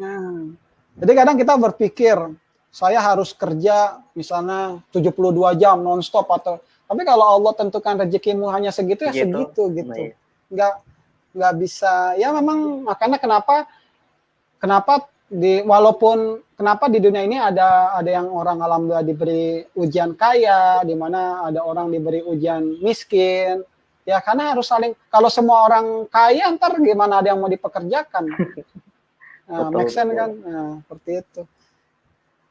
Jadi kadang kita berpikir, saya harus kerja misalnya 72 jam nonstop tapi kalau Allah tentukan rezekimu hanya segitu ya segitu gitu. Nggak bisa. Ya memang makanya kenapa kenapa di dunia ini ada yang orang alhamdulillah diberi ujian kaya, di mana ada orang diberi ujian miskin. Ya karena harus saling, kalau semua orang kaya ntar gimana ada yang mau dipekerjakan. Nah, make sense kan? Nah, seperti itu.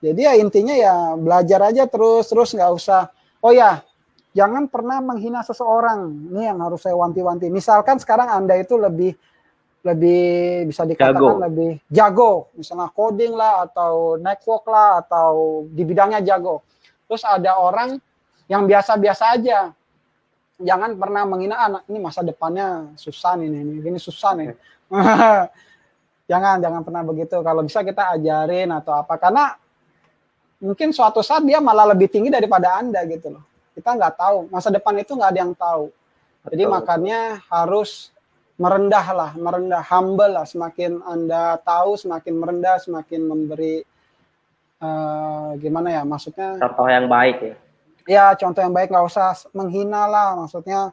Jadi ya intinya ya belajar aja terus nggak usah. Oh ya, jangan pernah menghina seseorang. Ini yang harus saya wanti-wanti. Misalkan sekarang Anda itu lebih bisa dikatakan lebih jago, misalnya coding lah atau network lah atau di bidangnya jago. Terus ada orang yang biasa-biasa aja. Jangan pernah menghina anak ini masa depannya susah nih, ini susah nih. Jangan pernah begitu. Kalau bisa kita ajarin atau apa, karena mungkin suatu saat dia malah lebih tinggi daripada Anda gitu loh. Kita nggak tahu, masa depan itu nggak ada yang tahu. Jadi makanya harus merendah, humble lah. Semakin Anda tahu, semakin merendah, semakin memberi gimana ya, maksudnya contoh yang baik ya. Ya contoh yang baik, nggak usah menghina lah. Maksudnya,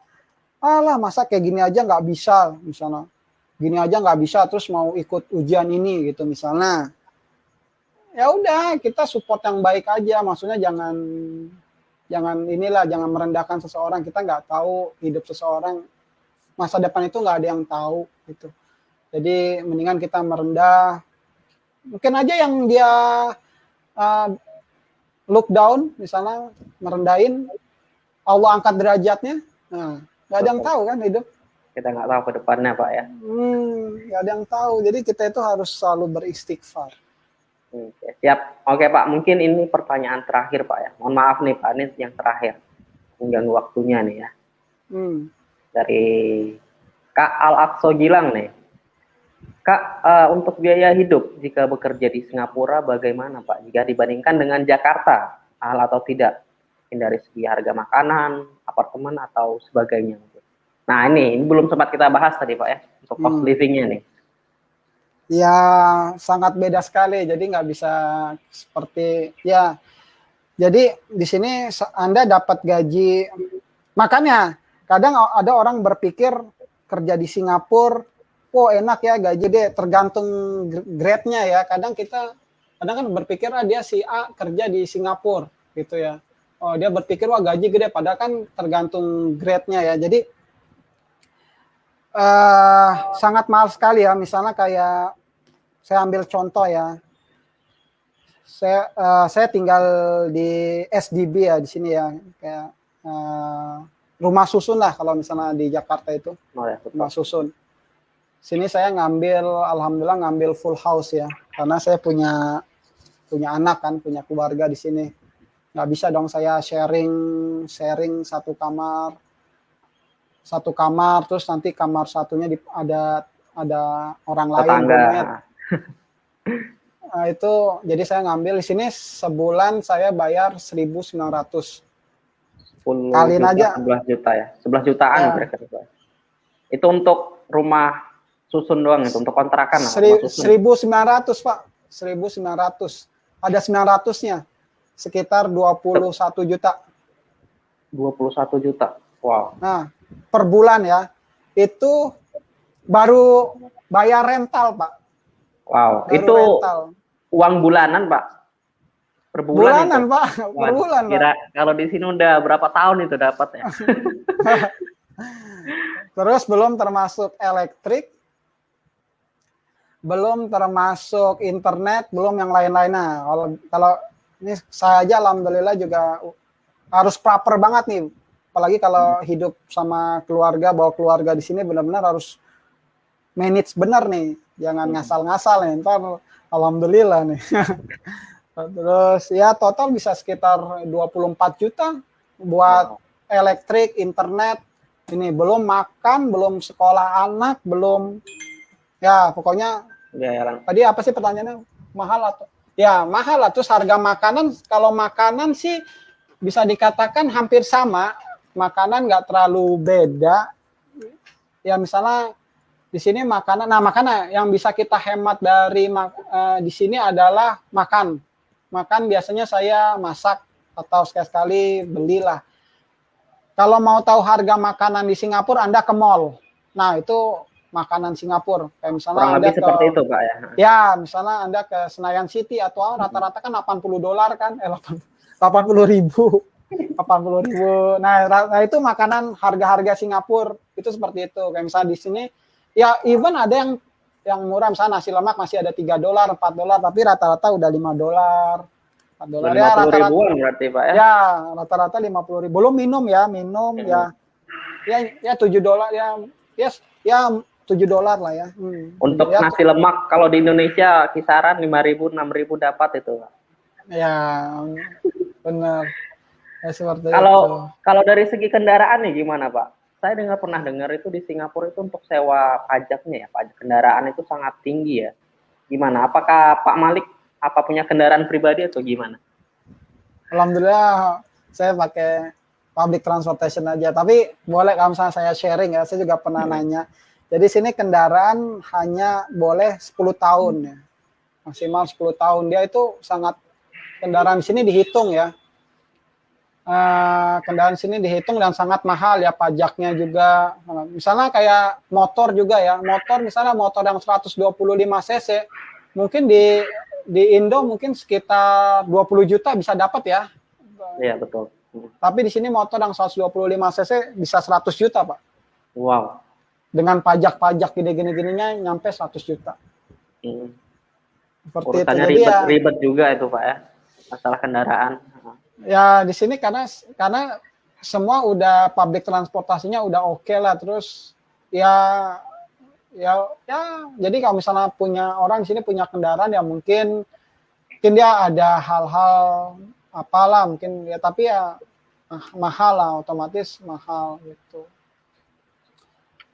masa kayak gini aja nggak bisa, misalnya. Gini aja nggak bisa, terus mau ikut ujian ini gitu misalnya. Ya udah, kita support yang baik aja. Maksudnya jangan merendahkan seseorang. Kita nggak tahu hidup seseorang, masa depan itu nggak ada yang tahu gitu. Jadi mendingan kita merendah. Mungkin aja yang dia look down, misalnya merendahin, Allah angkat derajatnya. Nah, nggak ada yang tahu kan hidup. Kita nggak tahu ke depannya Pak ya. Nggak ada yang tahu. Jadi kita itu harus selalu beristighfar. Siap. Oke Pak, mungkin ini pertanyaan terakhir Pak ya. Mohon maaf nih Pak, ini yang terakhir. Mengganggu waktunya nih ya. Dari Kak Al-Aqsa Gilang nih. Kak, untuk biaya hidup jika bekerja di Singapura bagaimana Pak? Jika dibandingkan dengan Jakarta, mahal atau tidak? Mungkin dari segi harga makanan, apartemen atau sebagainya. Nah ini belum sempat kita bahas tadi Pak ya, untuk cost living-nya nih. Ya sangat beda sekali. Jadi nggak bisa seperti ya. Jadi di sini Anda dapat gaji. Makanya kadang ada orang berpikir kerja di Singapura, oh enak ya gaji deh, tergantung grade-nya ya. Kadang kan berpikir dia si A kerja di Singapura gitu ya. Oh dia berpikir wah gaji gede, padahal kan tergantung grade-nya ya. Jadi sangat mahal sekali ya. Misalnya kayak saya ambil contoh ya. Saya tinggal di SDB ya di sini ya, kayak rumah susun lah kalau misalnya di Jakarta itu. Oh, ya, rumah susun. Sini saya alhamdulillah ngambil full house ya, karena saya punya anak kan, punya keluarga di sini. Nggak bisa dong saya sharing satu kamar terus nanti kamar satunya ada orang lain tetangga. Nah, itu jadi saya ngambil di sini sebulan saya bayar 1.900. 10 Kaliin juta, aja 11 juta ya. 11 jutaan ya, kira-kira. Itu untuk rumah susun doang itu, untuk kontrakan lah, rumah susun. 1.900 Pak, 1.900. Ada 900-nya, sekitar 21 juta. 21 juta, wow. Nah, per bulan ya, itu baru bayar rental Pak. Wow, baru itu rental. Uang bulanan Pak? Per bulan Bulanan itu? Pak, per bulan Kira Pak. kalau di sini udah berapa tahun itu dapatnya? Terus belum termasuk elektrik, belum termasuk internet, belum yang lain-lainnya. Kalau ini saya aja alhamdulillah juga harus proper banget nih. Apalagi kalau hidup sama keluarga, bawa keluarga di sini benar-benar harus manage benar nih. Jangan ngasal-ngasal nih. Ntar alhamdulillah nih. Terus ya total bisa sekitar 24 juta buat elektrik, internet. Ini belum makan, belum sekolah anak, belum ya pokoknya Ya, tadi apa sih pertanyaannya? Mahal atau? Ya mahal lah. Terus harga makanan, kalau makanan sih bisa dikatakan hampir sama. Makanan nggak terlalu beda. Ya misalnya di sini makanan, nah makanan yang bisa kita hemat dari di sini adalah makan. Makan biasanya saya masak atau sekali-sekali belilah. Kalau mau tahu harga makanan di Singapura, Anda ke mall. Nah itu makanan Singapura. Kayak misalnya kurang Anda lebih seperti itu Pak ya? Ya, misalnya Anda ke Senayan City atau rata-rata kan $80 kan, 80.000. 80.000. Nah itu makanan harga-harga Singapura itu seperti itu. Kayak misalnya di sini ya even ada yang murah, misalnya nasi lemak masih ada $3, $4, tapi rata-rata udah $5, $4 ya rata-rata ribuan berarti Pak ya? Ya, rata-rata 50.000. Belum minum ya $7 ya $7 lah ya. Untuk ya, nasi lemak kalau di Indonesia kisaran 5.000 6.000 dapat itu Pak. Ya, benar. Ya, seperti kalau dari segi kendaraan nih gimana Pak? Saya pernah dengar itu di Singapura itu untuk sewa pajaknya ya, pajak kendaraan itu sangat tinggi ya. Gimana? Apakah Pak Malik punya kendaraan pribadi atau gimana? Alhamdulillah saya pakai public transportation aja. Tapi boleh kalau misalnya saya sharing ya, saya juga pernah nanya. Jadi sini kendaraan hanya boleh 10 tahun ya. Maksimal 10 tahun. Dia itu sangat, kendaraan di sini dihitung ya. Kendaraan sini dihitung dan sangat mahal ya, pajaknya juga. Misalnya kayak motor juga ya, misalnya motor yang 125 cc mungkin di Indo mungkin sekitar 20 juta bisa dapat ya. Iya betul. Tapi di sini motor yang 125 cc bisa 100 juta Pak. Wow. Dengan pajak gininya nyampe 100 juta. Seperti urusannya itu. Ribet juga itu Pak ya, masalah kendaraan. Ya di sini karena semua udah public transportasinya udah oke lah, terus ya jadi kalau misalnya orang di sini punya kendaraan ya mungkin dia ada hal-hal apalah mungkin ya, tapi ya mahal lah, otomatis mahal gitu.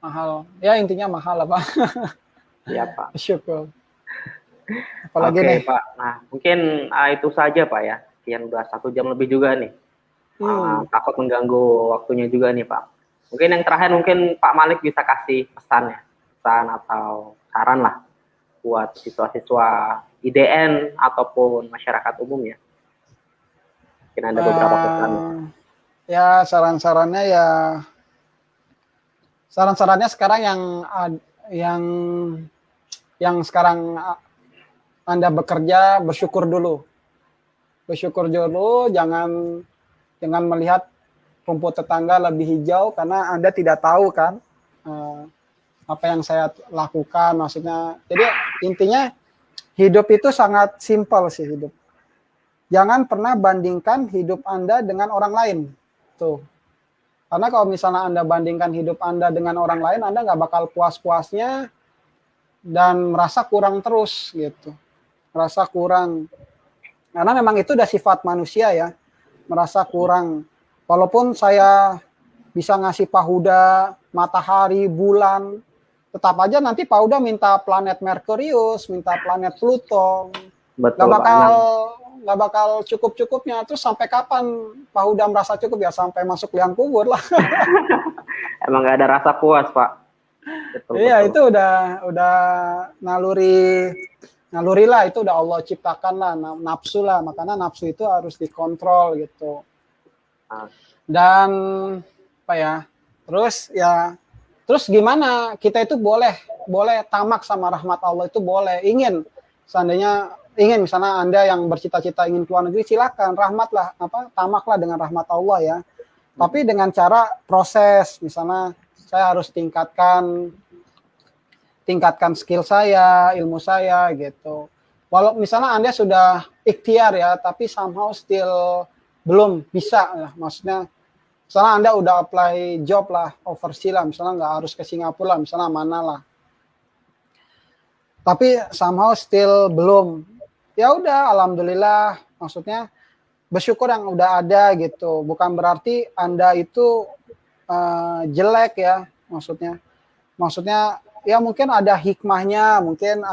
Mahal. Ya intinya mahal lah Pak. Iya Pak. Syukur. Apalagi Oke, nih Pak. Nah mungkin itu saja Pak ya. Yang udah 1 jam lebih juga nih. Takut mengganggu waktunya juga nih Pak. Mungkin yang terakhir mungkin Pak Malik bisa kasih pesan atau saran lah buat siswa-siswa IDN ataupun masyarakat umum ya? Mungkin ada beberapa pesan. Ya saran-sarannya sekarang yang sekarang Anda bekerja, bersyukur dulu, jangan melihat rumput tetangga lebih hijau, karena Anda tidak tahu kan apa yang saya lakukan, maksudnya. Jadi intinya hidup itu sangat simpel sih, hidup. Jangan pernah bandingkan hidup Anda dengan orang lain. Tuh. Karena kalau misalnya Anda bandingkan hidup Anda dengan orang lain, Anda nggak bakal puas-puasnya dan merasa kurang terus gitu. Merasa kurang. Karena memang itu udah sifat manusia ya, merasa kurang. Walaupun saya bisa ngasih Pak Huda matahari, bulan, tetap aja nanti Pak Huda minta planet Merkurius, minta planet Pluto. Betul, nggak bakal cukup-cukupnya. Terus sampai kapan Pak Huda merasa cukup ya? Sampai masuk liang kubur lah. Emang nggak ada rasa puas, Pak. Betul, iya, betul. itu udah naluri lah, itu udah Allah ciptakan lah, nafsu lah. Makanya nafsu itu harus dikontrol gitu. Dan apa ya? Terus gimana? Kita itu boleh tamak sama rahmat Allah, itu boleh. Seandainya ingin, misalnya Anda yang bercita-cita ingin keluar negeri, silakan, tamaklah dengan rahmat Allah ya. Tapi dengan cara proses, misalnya saya harus tingkatkan skill saya, ilmu saya gitu. Walau misalnya Anda sudah ikhtiar ya, tapi somehow still belum bisa ya. Maksudnya misalnya Anda udah apply job lah, overseas lah, misalnya nggak harus ke Singapura lah, misalnya mana lah. Tapi somehow still belum. Ya udah, alhamdulillah, maksudnya bersyukur yang udah ada gitu. Bukan berarti Anda itu jelek ya, maksudnya ya mungkin ada hikmahnya, mungkin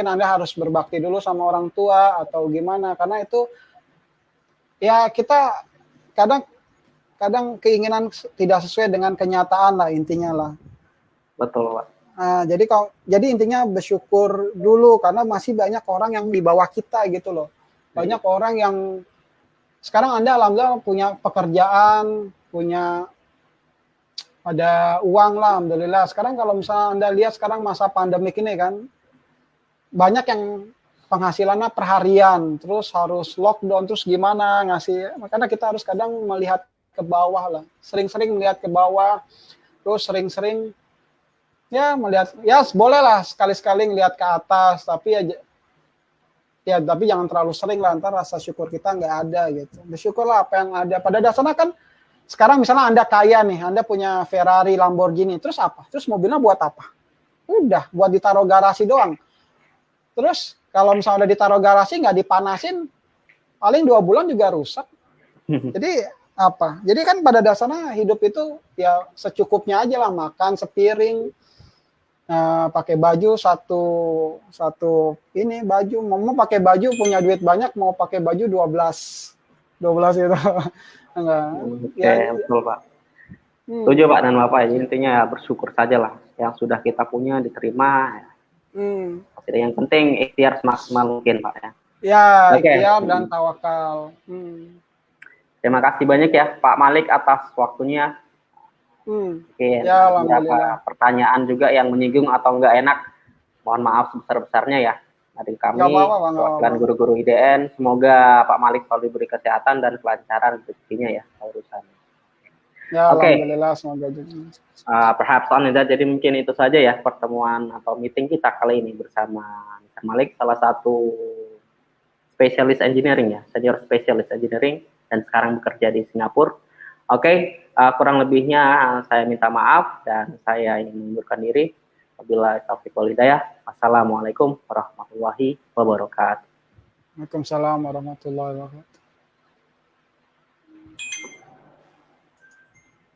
Anda harus berbakti dulu sama orang tua atau gimana, karena itu ya kita kadang keinginan tidak sesuai dengan kenyataan lah, intinya lah. Betul, Pak. Jadi intinya bersyukur dulu, karena masih banyak orang yang di bawah kita gitu loh. Banyak orang yang sekarang Anda alhamdulillah punya pekerjaan, ada uang lah, alhamdulillah. Sekarang kalau misalnya Anda lihat sekarang masa pandemik ini kan, banyak yang penghasilannya per harian, terus harus lockdown, terus gimana ngasih. Makanya kita harus kadang melihat ke bawah lah, sering-sering melihat ke bawah, terus sering-sering ya melihat, ya boleh lah sekali-sekali ngelihat ke atas, tapi tapi jangan terlalu sering lah, ntar rasa syukur kita nggak ada gitu. Bersyukurlah apa yang ada. Pada dasarnya kan sekarang misalnya Anda kaya nih, Anda punya Ferrari, Lamborghini, terus apa? Terus mobilnya buat apa? Udah, buat ditaruh garasi doang. Terus kalau misalnya udah ditaruh garasi nggak dipanasin, paling 2 bulan juga rusak. Jadi apa? Jadi kan pada dasarnya hidup itu ya secukupnya aja lah, makan sepiring, pakai baju satu ini baju, mau pakai baju punya duit banyak, mau pakai baju 12 itu enggak. Betul, Pak. Setuju, Pak, dan Bapak. Intinya bersyukur saja lah, yang sudah kita punya diterima. Yang penting ikhtiar semaksimal mungkin, Pak ya. Ya, ikhtiar dan tawakal. Terima kasih banyak ya Pak Malik atas waktunya. Ya, alhamdulillah. Pertanyaan juga yang menyinggung atau enggak enak, mohon maaf sebesar-besarnya ya dari kami perwakilan guru-guru IDN. Semoga Pak Malik selalu diberi kesehatan dan kelancaran rezekinya ya urusannya. Ya, alhamdulillah, semoga juga. Perhaps on that, jadi mungkin itu saja ya pertemuan atau meeting kita kali ini bersama Mr. Malik, salah satu spesialis engineering ya, senior spesialis engineering, dan sekarang bekerja di Singapura. Kurang lebihnya saya minta maaf dan saya ingin mengundurkan diri. Wabillahi taufiq wal hidayah. Wassalamualaikum warahmatullahi wabarakatuh. Waalaikumsalam warahmatullahi wabarakatuh.